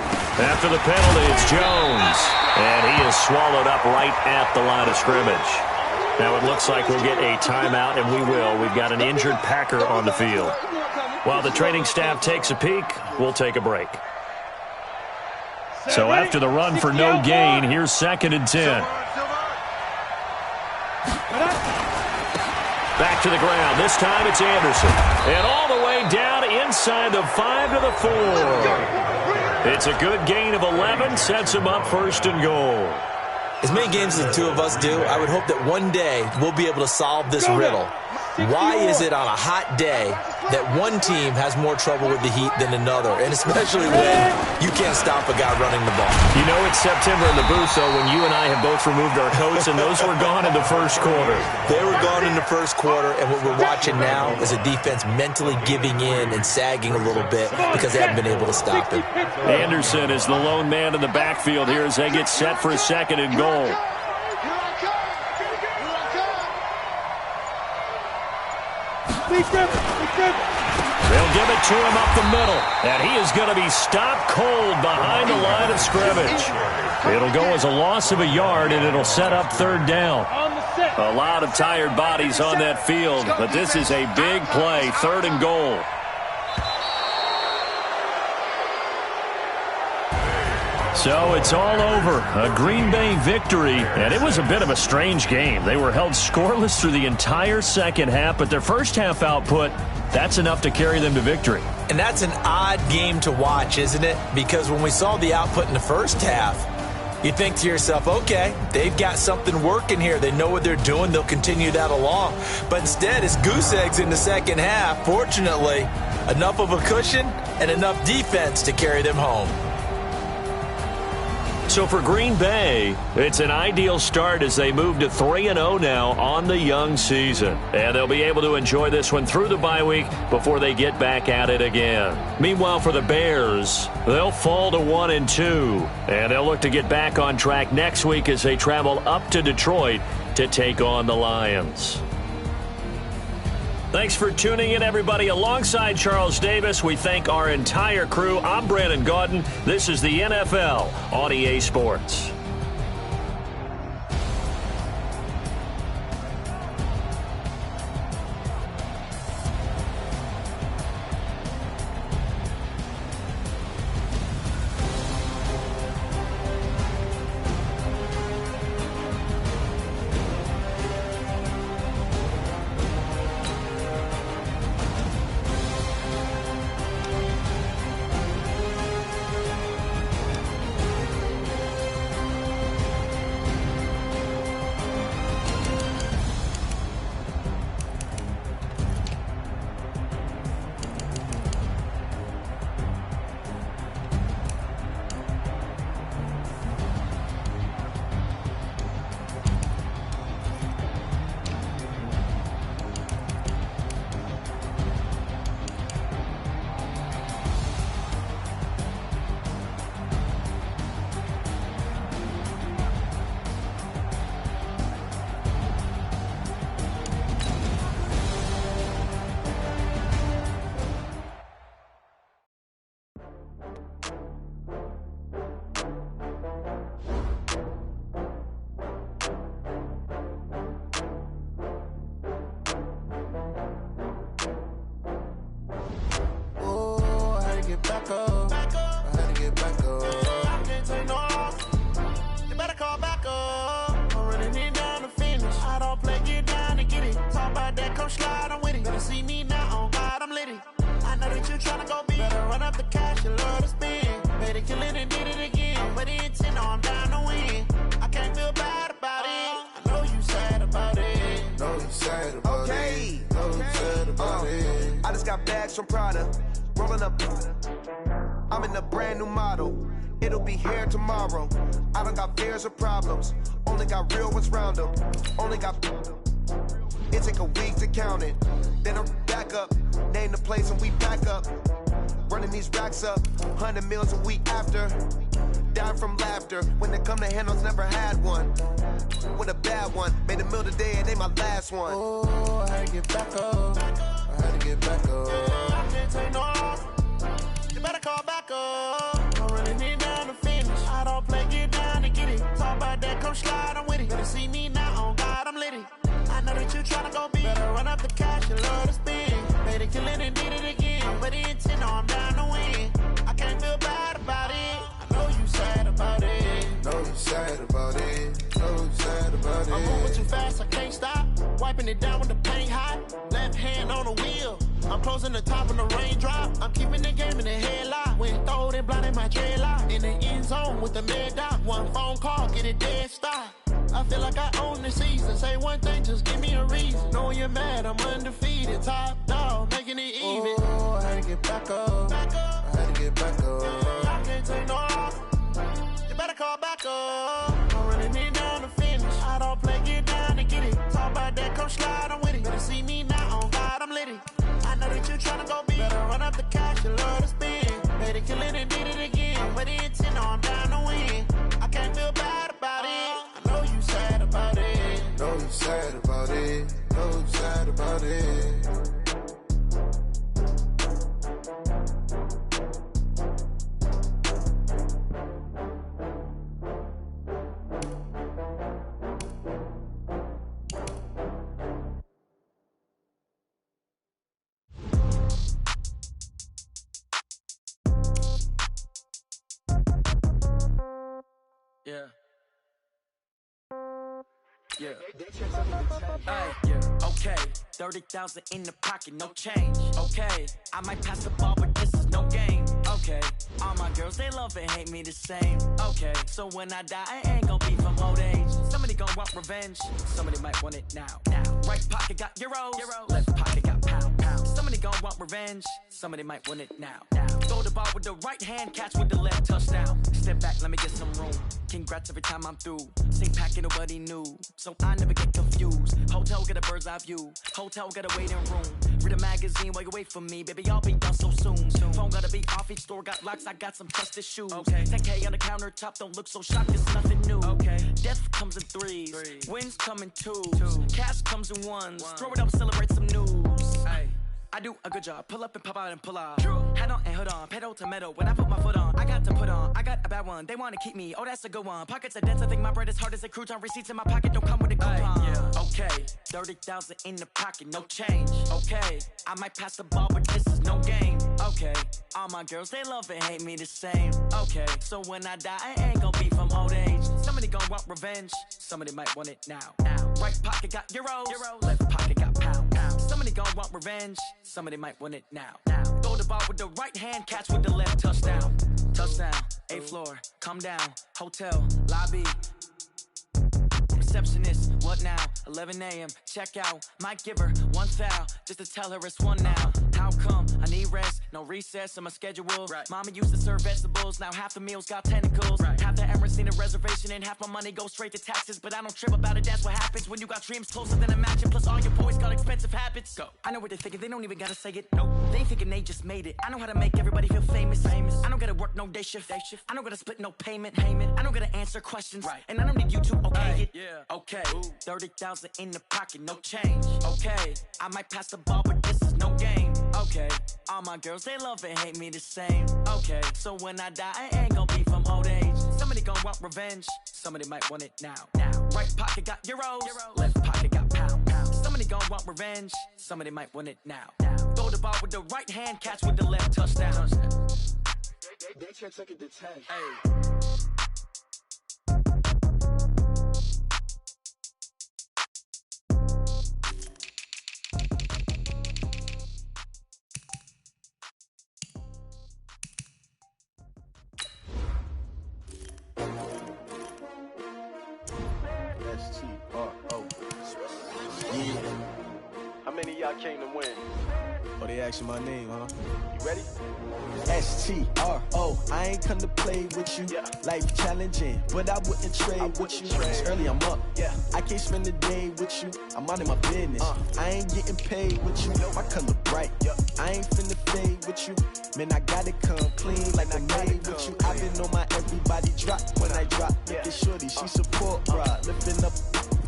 [SPEAKER 3] After the penalty, it's Jones. And he is swallowed up right at the line of scrimmage. Now it looks like we'll get a timeout, and we will. We've got an injured Packer on the field. While the training staff takes a peek, we'll take a break. So after the run for no gain, here's 2nd and 10. Back to the ground. This time it's Anderson. And all the way down inside the 5 to the 4. It's a good gain of 11, sets him up 1st and goal.
[SPEAKER 5] As many games as the two of us do, I would hope that one day we'll be able to solve this riddle. Why is it on a hot day that one team has more trouble with the heat than another, and especially when you can't stop a guy running the ball?
[SPEAKER 3] You know it's September in the booth, though, when you and I have both removed our coats, and those were gone in the first quarter.
[SPEAKER 5] They were gone in the first quarter, and what we're watching now is a defense mentally giving in and sagging a little bit because they haven't been able to stop him.
[SPEAKER 3] Anderson is the lone man in the backfield here as they get set for a 2nd and goal. They'll give it to him up the middle, and he is going to be stopped cold behind the line of scrimmage. It'll go as a loss of a yard, and it'll set up 3rd down. A lot of tired bodies on that field, but this is a big play, 3rd and goal. So it's all over. A Green Bay victory, and it was a bit of a strange game. They were held scoreless through the entire second half, but their first half output, that's enough to carry them to victory.
[SPEAKER 5] And that's an odd game to watch, isn't it? Because when we saw the output in the first half, you think to yourself, okay, they've got something working here. They know what they're doing. They'll continue that along. But instead, it's goose eggs in the second half. Fortunately, enough of a cushion and enough defense to carry them home.
[SPEAKER 3] So for Green Bay, it's an ideal start as they move to 3-0 now on the young season. And they'll be able to enjoy this one through the bye week before they get back at it again. Meanwhile, for the Bears, they'll fall to 1-2. And they'll look to get back on track next week as they travel up to Detroit to take on the Lions. Thanks for tuning in, everybody. Alongside Charles Davis, we thank our entire crew. I'm Brandon Gaudin. This is the NFL on EA Sports.
[SPEAKER 7] run up the cash, you love to spend. Made it killing and did it again. But the intent, no, I'm down to win. I can't feel bad about it. I know you sad about it.
[SPEAKER 8] Know you sad about it. Know you sad about it.
[SPEAKER 9] I just got bags from Prada. Rolling up. I'm in a brand new model. It'll be here tomorrow. I don't got fears or problems. Only got real ones round them. Only got. It take a week to count it. Then I'm back up. Name the place and we back up. Running these racks up. 100 meals a week after. Dying from laughter. When it come to handles, never had one. With a bad one. Made a meal today and they my last one.
[SPEAKER 8] Oh, I had to get back up. I had to get back up.
[SPEAKER 7] I can't take no loss. You better call back up. I'm running it down to finish. I don't play, get down to get it. Talk about that, come slide, I'm with it. Better see me now, on God, I'm litty. I know that you tryna go big. Better run up the cash, you love to spend. Made it killing and did it again. But the intent, no, I'm down to win. I can't feel bad about it. I know you sad about it.
[SPEAKER 8] Know you sad about it. Know you sad about it.
[SPEAKER 7] I'm moving too fast, I can't stop. Wiping it down with the paint hot. Left hand on the wheel. I'm closing the top when the raindrop. I'm keeping the game in the headlock. When throwed and blinded my dreadlock. In the end zone with the mad dot. One phone call, get it dead stop. I feel like I own the season. Say one thing, just give me a reason. Knowing you're mad, I'm undefeated. Top dog, making it even.
[SPEAKER 8] Oh, I had to get back up.
[SPEAKER 7] Back up.
[SPEAKER 8] I had to get back up.
[SPEAKER 7] I can't take no loss. You better call back up. I'm running it down to finish. I don't play, get down to get it. Talk about that, come slide, I'm with it. Better see me now, on God, I'm litty. I know that you tryna go big. Better run up the cash, you love to spend. Made it killing and did it again. But the intent, no, I'm down to win. I can't feel bad about it. I know you sad about it.
[SPEAKER 8] Know you sad about it. Know you sad about it.
[SPEAKER 10] Yeah. Yeah. Hey, yeah. Okay. 30,000 in the pocket, no change. Okay. I might pass the ball, but this is no game. Okay. All my girls, they love and hate me the same. Okay. So when I die, I ain't gonna be from old age. Somebody gon' want revenge. Somebody might want it now. Right pocket got euros. Left pocket got pound. Somebody gon' want revenge. Somebody might want it now. Throw the ball with the right hand, catch with the left, touchdown. Step back, let me get some room. Congrats every time I'm through. Same packet, nobody knew. So I never get confused. Hotel got a bird's eye view. Hotel got a waiting room. Read a magazine while you wait for me. Baby, I'll be done so soon. Phone gotta be off, each store got locks. I got some trusted shoes. Okay. 10K on the countertop, don't look so shocked, it's nothing new. Okay. Death comes in threes. Wins come in twos. Cash comes in ones. Throw it up, celebrate some news. Ay. I do a good job. Pull up and pop out and pull out. Head on and hood on. Pedal to metal. When I put my foot on, I got to put on. I got a bad one. They want to keep me. Oh, that's a good one. Pockets are dense. I think my bread is hard as a crouton. Receipts in my pocket don't come with a coupon. Yeah. Okay. 30,000 in the pocket. No change. Okay. I might pass the ball, but this is no game. Okay. All my girls, they love and hate me the same. Okay. So when I die, I ain't gonna be from old age. Somebody gon' want revenge. Somebody might want it now. Right pocket got euros. Left pocket got pound. Somebody gon' want revenge. Somebody might want it now. Throw the ball with the right hand, catch with the left, touchdown. Touchdown, 8th floor, come down, hotel, lobby. Receptionist, what now? 11 a.m., check out. Might give her one foul, just to tell her it's one now. How come? I need rest, no recess in my schedule. Right. Mama used to serve vegetables, now half the meals got tentacles. Right. Half the Emirates need a reservation and half my money goes straight to taxes. But I don't trip about it, that's what happens when you got dreams closer than a match. And plus all your boys got expensive habits. Go. I know what they're thinking, they don't even gotta say it. Nope. They ain't thinking they just made it. I know how to make everybody feel famous. I don't gotta work no day shift. I don't gotta split no payment. I don't gotta answer questions. Right. And I don't need you to okay it. Yeah. Okay. 30,000 in the pocket, no change. Okay. I might pass the ball, but this is no game. Okay. All my girls, they love and hate me the same. Okay. So when I die, I ain't gonna be from old age. Somebody gon' want revenge. Somebody might want it now. Right pocket got euros. Left pocket got pound. Somebody gon' want revenge. Somebody might want it now. Throw the ball with the right hand, catch with the left, touchdown.
[SPEAKER 8] They can't take it to 10.
[SPEAKER 10] Hey.
[SPEAKER 9] How many of y'all came to win?
[SPEAKER 11] Oh, they asking my name, huh?
[SPEAKER 9] You ready?
[SPEAKER 11] STRO, I ain't come to play with you.
[SPEAKER 9] Yeah.
[SPEAKER 11] Life challenging, but I wouldn't trade with you. It's early, I'm up.
[SPEAKER 9] Yeah.
[SPEAKER 11] I can't spend the day with you. I'm out of my business. I ain't getting paid with you. My color bright.
[SPEAKER 9] Yep.
[SPEAKER 11] I ain't finna fade with you. Man, I gotta come clean like I made with you. I've been on my everybody drop when I drop. Look at shorty, she support ride. Lifting up.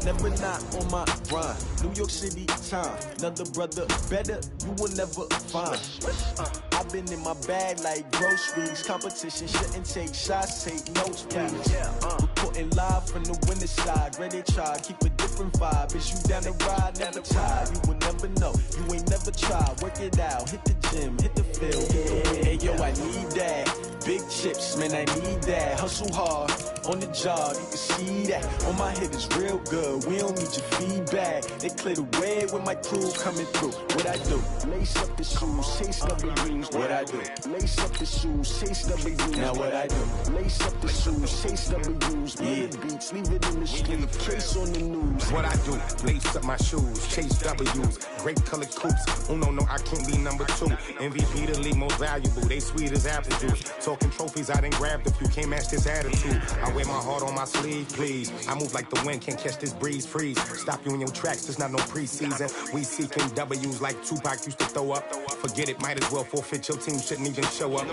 [SPEAKER 11] Never not on my grind. New York City time. Another brother better, you will never find. I've been in my bag like groceries. Competition shouldn't take shots, take notes, please. Reporting live from the winter side. Ready to try, keep a different vibe. Is you down the ride, never tired. You will never know, you ain't never tried. Work it out, hit the gym, hit the field. Hey yo, I need that. Big chips, man, I need that. Hustle hard, on the job, you can see that. On my head is real good, we don't need your feedback. They clear the way with my crew coming through. What I do? Lace up the shoes, chase W's. What I do? Lace up the shoes, chase W's. Now what I do? Lace up the shoes, chase W's. Yeah. The beats, leave it in the street, case on the news.
[SPEAKER 12] What I do? Lace up my shoes, chase W's. Great colored coops. Oh no, I can't be number 2. MVP the league most valuable. They sweet as apple juice. Talking trophies, I didn't grab the few. Can't match this attitude. I wear my heart on my sleeve, please. I move like the wind, can't catch this breeze, freeze. Stop you in your tracks, there's not no preseason. We seeking W's like Tupac used to throw up. Forget it, might as well forfeit. Your team shouldn't even show up.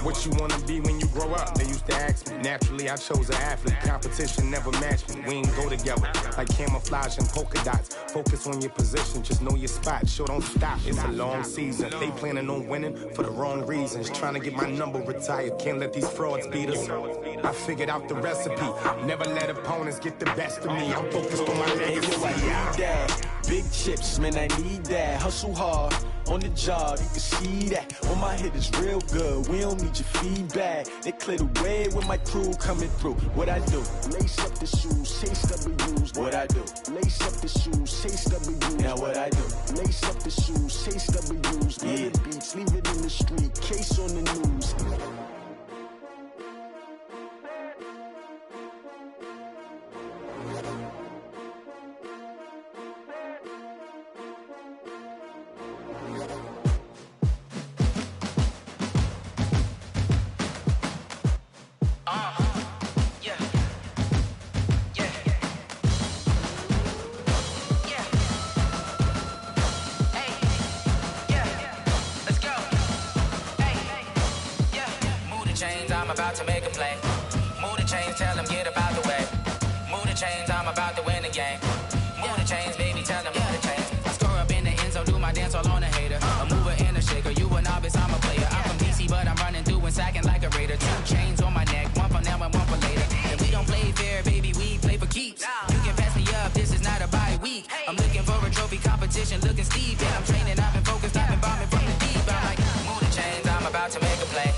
[SPEAKER 12] What you wanna be when you grow up? They used to ask me. Naturally, I chose an athlete. Competition never matched me. We ain't go together like camouflage and polka dots. Focus on your position, just know your spot. Sure, don't stop. It's a long season. They planning on winning for the wrong reasons. Trying to get my number retired. Can't let these frauds beat us. I figured out the recipe. Never let opponents get the best of me. I'm focused on my legacy.
[SPEAKER 11] I need that. Big chips, man, I need that. Hustle hard, on the job, you can see that. On my head is real good, we don't need your feedback. They clear the way with my crew coming through. What I do? Lace up the shoes, chase W's. What I do? Lace up the shoes, chase W's. Now what I do? Lace up the shoes, chase W's. Yeah. The beats, leave it in the street, case on the news.
[SPEAKER 10] I'm about to make a play. Move the chains, tell them get up out the way. Move the chains, I'm about to win the game. Move the chains, baby, tell them move the chains. I score up in the end zone, do my dance all on a hater. A mover and a shaker, you a novice, I'm a player. I'm from DC, but I'm running through and sacking like a raider. 2 chains on my neck, one for now and one for later. And we don't play fair, baby, we play for keeps. You can pass me up, this is not a bye week. I'm looking for a trophy competition, looking steep. And I'm training, I've been focused, I've been bombing from the deep. I'm like, move the chains, I'm about to make a play.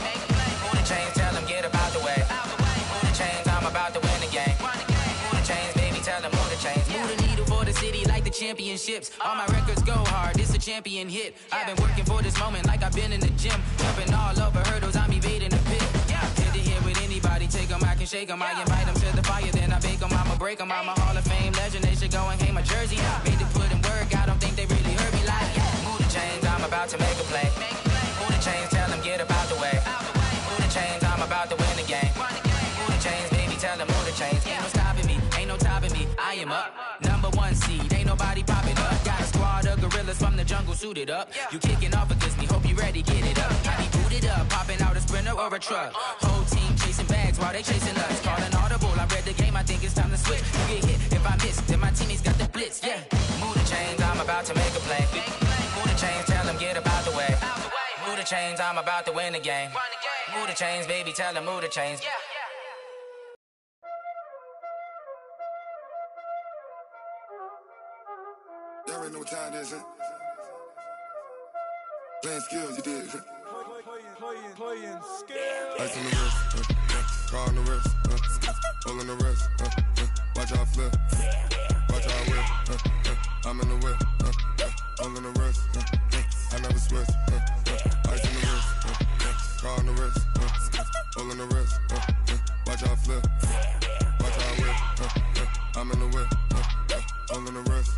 [SPEAKER 10] Move the chains, tell them get up out the way. Move the chains, I'm about to win the game. Move the chains, baby, tell them move the chains. Move the needle for the city like the championships. All my records go hard, this a champion hit. I've been working for this moment like I've been in the gym. Jumping all over hurdles, I'm evading the pit. Hit to hit with anybody, take them, I can shake them. I invite them to the fire, then I bake them, I'ma break them. I'm a Hall of Fame legend, they should go and hang my jersey. Made to put in work, I don't think they really heard me like. Move the chains, I'm about to make a play. Move the chains, tell them get up out the way. Move the chains, I'm about to win the game. Move the chains, baby, tell them move the chains. Ain't no stopping me, ain't no topping me, I am up. #1 seed, ain't nobody popping up. Got a squad of gorillas from the jungle suited up. You kicking off against me, hope you ready, get it up. I be booted up, popping out a Sprinter or a truck. Whole team chasing bags while they chasing us. Calling audible, I read the game, I think it's time to switch. You get hit if I miss, then my teammates got the blitz, yeah. Move the chains, I'm about to make a play. Move the chains, tell them get up out the way. Move the chains, I'm about to win the game. Move the chains, baby, tell them move the chains.
[SPEAKER 8] Y'all already know what time it is, huh? Playing skills, you did.
[SPEAKER 11] Playing skills.
[SPEAKER 8] Ice on the wrist, car on the wrist, hole in the wrist, watch out flip, watch out whip, I'm in the whip, hole in the wrist, I never switch, ice on the wrist, car on the wrist, hole in the wrist, watch out flip, watch out whip, I'm in the whip, hole in the wrist,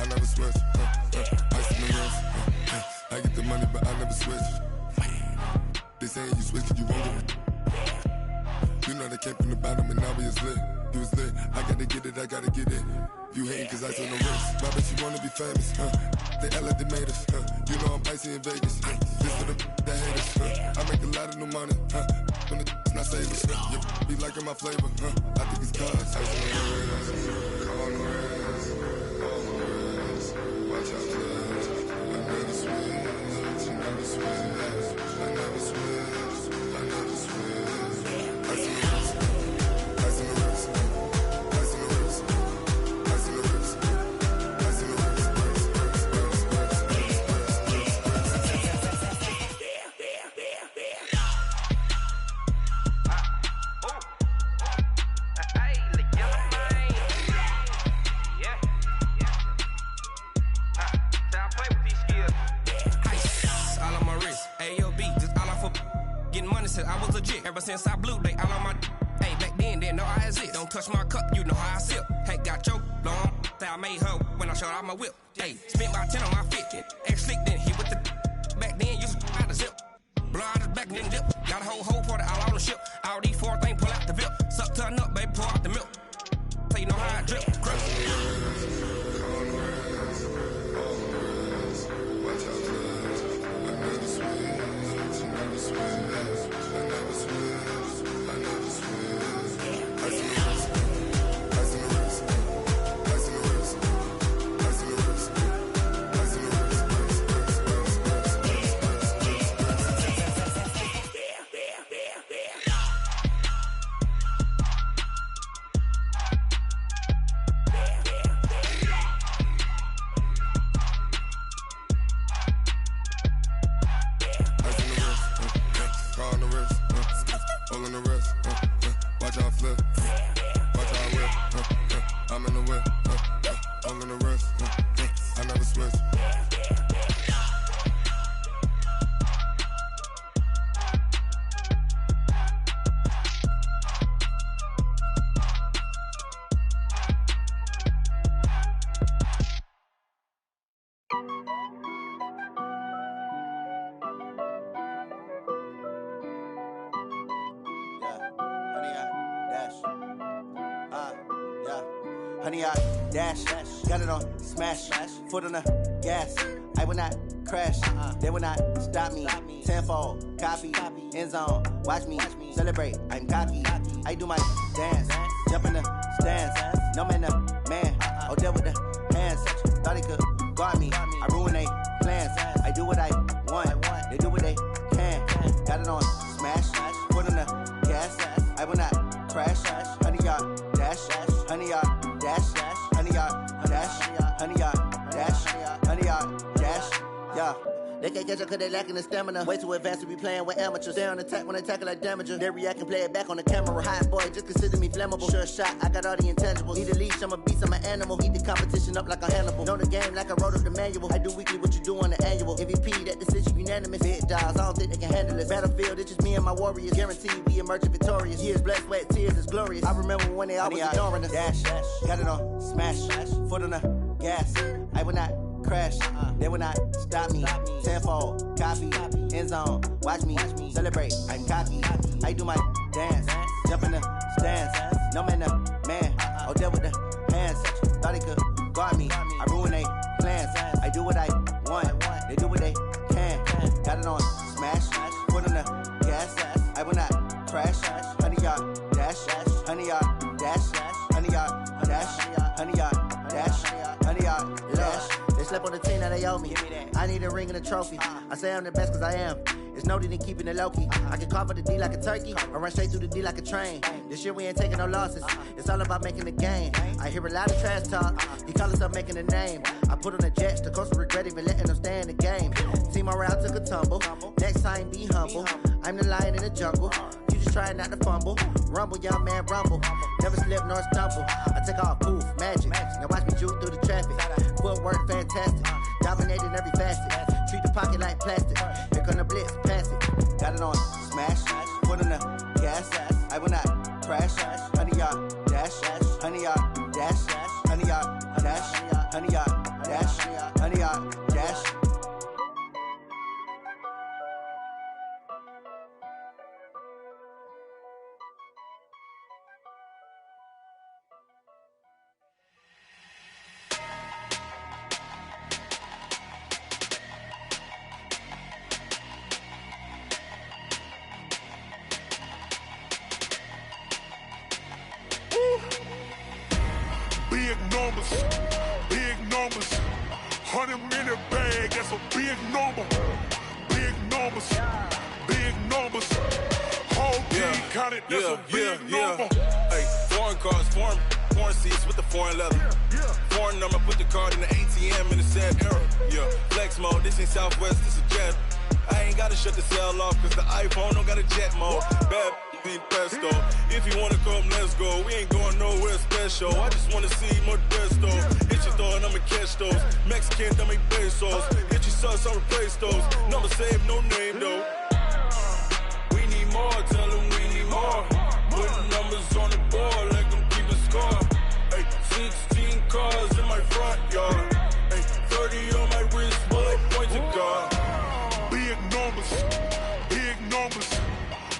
[SPEAKER 8] I never switch. They saying you switch, you won't get it. You know they came from the bottom and now we is lit. You was lit, I gotta get it, I gotta get it. You hating cause I took no risks. My bitch, you wanna be famous, They act like they made us, You know I'm icy in Vegas, This for the that hate us, I make a lot of new money, When the not savers, Be liking my flavor, I think it's cause I on the res, on the res, on the res. Watch out, cuz I never switch, I never switch, I never switch, I never switch. I see the res, I see the res, I see the res, I see the res, I see the res.
[SPEAKER 13] I was legit ever since I blew they all on my hey back then didn't know I exist. Don't touch my cup, you know how I sip. Hey, got choked long. Say I made her when I showed out my whip. Hey, spent about 10 on my fit. Ex slick then hit with the back then used to out the zip. Blow out his back then dip. Got a whole party all on the ship. All these four things pull out the VIP. Suck turn up, baby, pour out the milk. So you know how I drip. Crush.
[SPEAKER 8] Watch out, cuz I never switch, I never switch. I never switch, I never switch. I see the risk, I see the risk, I see the risk, I see the risk, I see the risk. All in the rest, watch how I flip, watch how I whip, I'm in the whip, all in the rest, I never switch.
[SPEAKER 14] Honey, I dash, got it on smash, foot on the gas. I will not crash, they will not stop me. Tenfold, copy, end zone, watch me celebrate. I'm cocky, I do my dance, jump in the stands. No man, the man, oh, there with the hands. Thought he could guard me, I ruin they plans. I do what I want, they do what they can. Got it on smash, foot on the gas. I will not crash, honey, y'all dash, honey, y'all dash, honey, y'all dash, honey, y'all dash, honey, y'all dash, yeah. They can't catch up cause they lacking the stamina. Way too advanced to be playing with amateurs. Stay on attack when they tackle like damager. They react and play it back on the camera. Hot boy, just consider me flammable. Sure shot, I got all the intangibles. Need a leash, I'm a beast, I'm an animal. Eat the competition up like a Hannibal. Know the game like I wrote up the manual. I do weekly what you do on the annual. MVP, that decision unanimous. Big dogs, I don't think they can handle this. Battlefield, it's just me and my warriors. Guaranteed we emerging victorious. Years, blood, sweat, tears, it's glorious. I remember when they always ignoring us. Dash, got it on smash, foot on the gas. I will not crash, they will not stop me. Tenfold, copy, end zone, watch me celebrate. I'm cocky, I do my dance, jump in the stands. No man, the man, oh, there with the hands. Thought he could guard me, I ruin they plans. I do what I want, they do what they can. Got it on smash, foot on the gas. I will not crash, honey, y'all dash, honey, y'all dash, honey, y'all dash, honey, y'all dash, honey, y'all dash. They slept on the team, now they owe me. I need a ring and a trophy. I say I'm the best cause I am. It's no need in keeping it low-key. I can carve up the D like a turkey, or run straight through the D like a train. This year we ain't taking no losses. It's all about making the game. I hear a lot of trash talk. He call himself making a name. I put on the Jets, the coach will regret even letting them stay in the game. Team around took a tumble. Next time be humble. I'm the lion in the jungle. You just trying not to fumble. Rumble, young man, rumble. Never slip nor stumble. I take off, poof, magic. Now watch me juke through the traffic. Footwork fantastic. Dominating every facet. Treat the pocket like plastic. Here come the blitz, pass it. Got it on smash, foot on the gas. I will not crash. Honey, y'all dash, honey, y'all dash, honey, y'all dash, honey, y'all dash, honey, y'all dash.
[SPEAKER 15] 100-minute bag, that's a big number. Big numbers, big numbers. Whole team counted, that's a big number.
[SPEAKER 16] Hey, foreign cars, foreign seats with the foreign leather. Foreign number, put the card in the ATM in the sad era. Yeah, flex mode, this ain't Southwest, this is jet. I ain't gotta shut the cell off, cause the iPhone don't got a jet mode. Bad be pesto. If you wanna come, let's go. We ain't going nowhere special. I just wanna see Modesto. Hit your thought, I'ma catch those. Mexican, that make pesos. Hit your sus, I'll replace those. Number saved, no name though. We need more, tell them we need more. Putting numbers on the board like I'm keeping score. Hey, 16 cars in my front yard. Hey, 30 on my wrist, bullet point to God.
[SPEAKER 15] Big numbers, big numbers.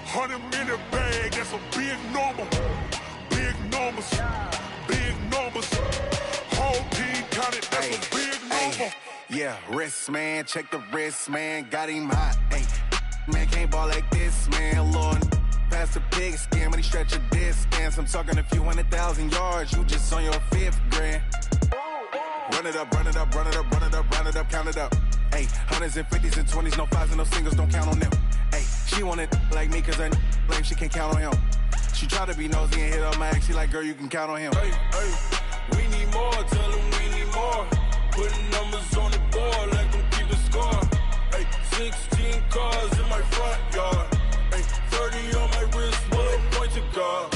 [SPEAKER 15] 100-minute bag, that's a big number. Big numbers, big numbers. Whole team counted, that's a big number.
[SPEAKER 17] Yeah, wrist man, check the wrist man, got him hot. Ay, man can't ball like this, man. Lord, past the pig skin when he stretch a distance. I'm talking a few 100,000 yards, you just on your 5th grand. Run it up, run it up, run it up, run it up, run it up, count it up. Ay, 100s and 50s and 20s, no 5s and no singles, don't count on them. Ay, she want it like me, cause her lame, she can't count on him. She try to be nosy and hit up my ex, she like, girl, you can count on him.
[SPEAKER 16] Hey, we need more, tell them we need more. Putting numbers on the board like I'm keeping score. Hey, 16 cars in my front yard. Hey, 30 on my wrist, bullet point to God.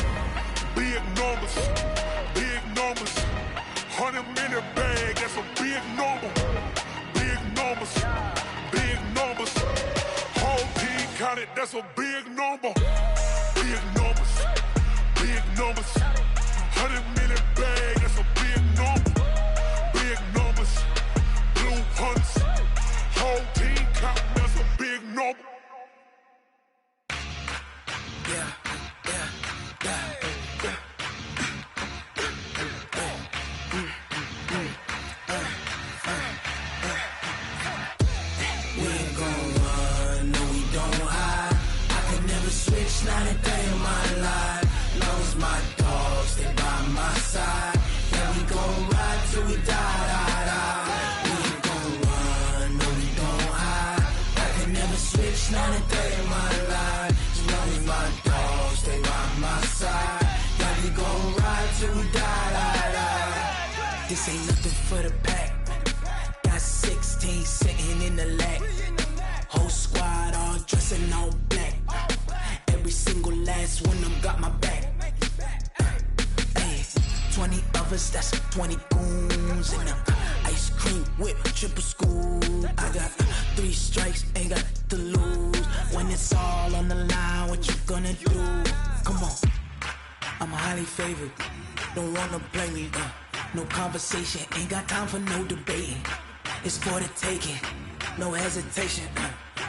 [SPEAKER 15] Big numbers, big numbers. 100-minute bag, that's a big number. Big numbers, big numbers. Whole team counted, that's a big number. Big numbers, big numbers. 100-minute bag, that's a big number. Big numbers, blue hunts. Whole team counting, that's a big number.
[SPEAKER 10] Not a day in my life. Knows my dogs, stay by my side. Yeah, we gon' ride till we die. We ain't gon' run, no, we don't hide. I can never switch, not a day in my life. As long as my dogs stay by my side. Yeah, we gon' ride till we die. This ain't nothing for the pack. Got 16 sitting in the lag. Whole squad all dressing all black. Every single last one of them got my back. Ay, 20 of us, that's 20 goons. And ice cream whip, triple scoop. I got 3 strikes, ain't got to lose. When it's all on the line, what you gonna do? Come on, I'm highly favored. Don't wanna play me, no conversation. Ain't got time for no debating. It's for the taking, no hesitation.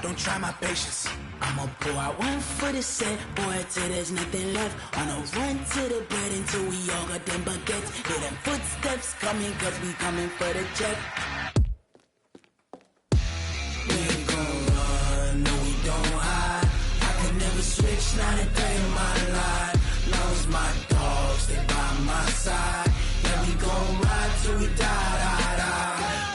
[SPEAKER 10] Don't try my patience. I'ma pour out one for the set, boy, till there's nothing left. On a run to the bread until we all got them baguettes. Hear them footsteps coming, cause we coming for the check. We ain't gon' run, no, we don't hide. I can never switch, not a day in my life. Long as my dogs stay by my side. Yeah, we gon' ride till we die.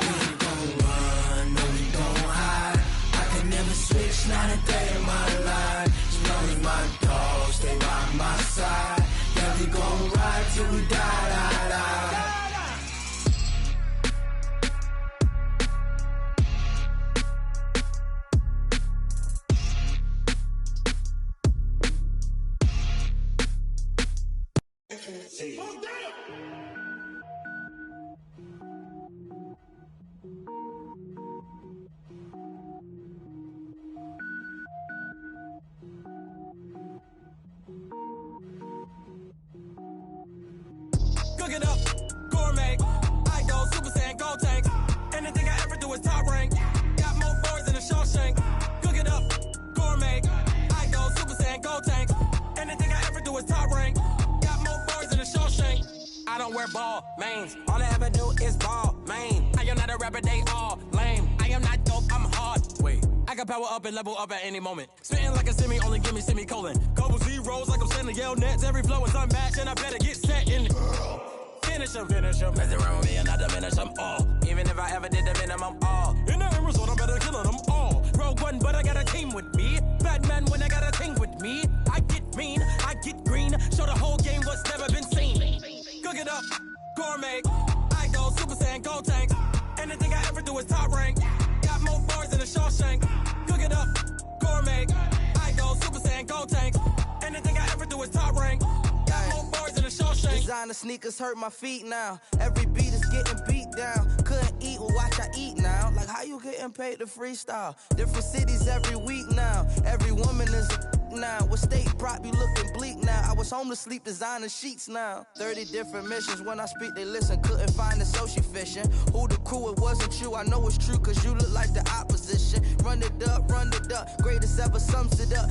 [SPEAKER 10] We ain't gon' run, no, we don't hide. I can never switch, not a day in my life. As long as my dogs stay by my side. Yeah, we gon' ride till we die.
[SPEAKER 13] Cook it up, gourmet. I go Super Saiyan, go tank. Anything I ever do is top rank. Got more boys than a Shawshank. Cook it up, gourmet. I go Super Saiyan, go tank. Anything I ever do is top rank. Got more boys than a Shawshank. I don't wear ball mains. All I ever do is ball main. I am not a rapper, they all lame. I am not dope, I'm hard. Wait, I can power up and level up at any moment. Spitting like a semi, only give me semicolon. Couple zeros like I'm sending Yale nets. Every flow is unmatched, and I better get set in.
[SPEAKER 10] finish them. Mess around with me and I diminish them all. Even if I ever did the minimum, all. In the Arizona, better kill them all. Rogue One, but I got a team with me. Batman when I got a team with me. I get mean, I get green. Show the whole game what's never been seen. Cook it up, gourmet. I go Super Saiyan, go tank. Anything I ever do is top rank. Got more bars than a Shawshank. Cook it up, gourmet. I go Super Saiyan, go tank. Anything I ever do is top rank. Got more bars than a Shawshank.
[SPEAKER 11] Designer sneakers hurt my feet now. Every beat is getting beat down. Couldn't eat, well watch I eat now. Like how you getting paid to freestyle? Different cities every week now. Every woman is a now. What state prop you looking bleak now? I was home to sleep designer sheets now. 30 different missions. When I speak they listen. Couldn't find the social fishing. Who the crew? It wasn't you. I know it's true cause you look like the opposition. Run it up. Greatest ever sums it up.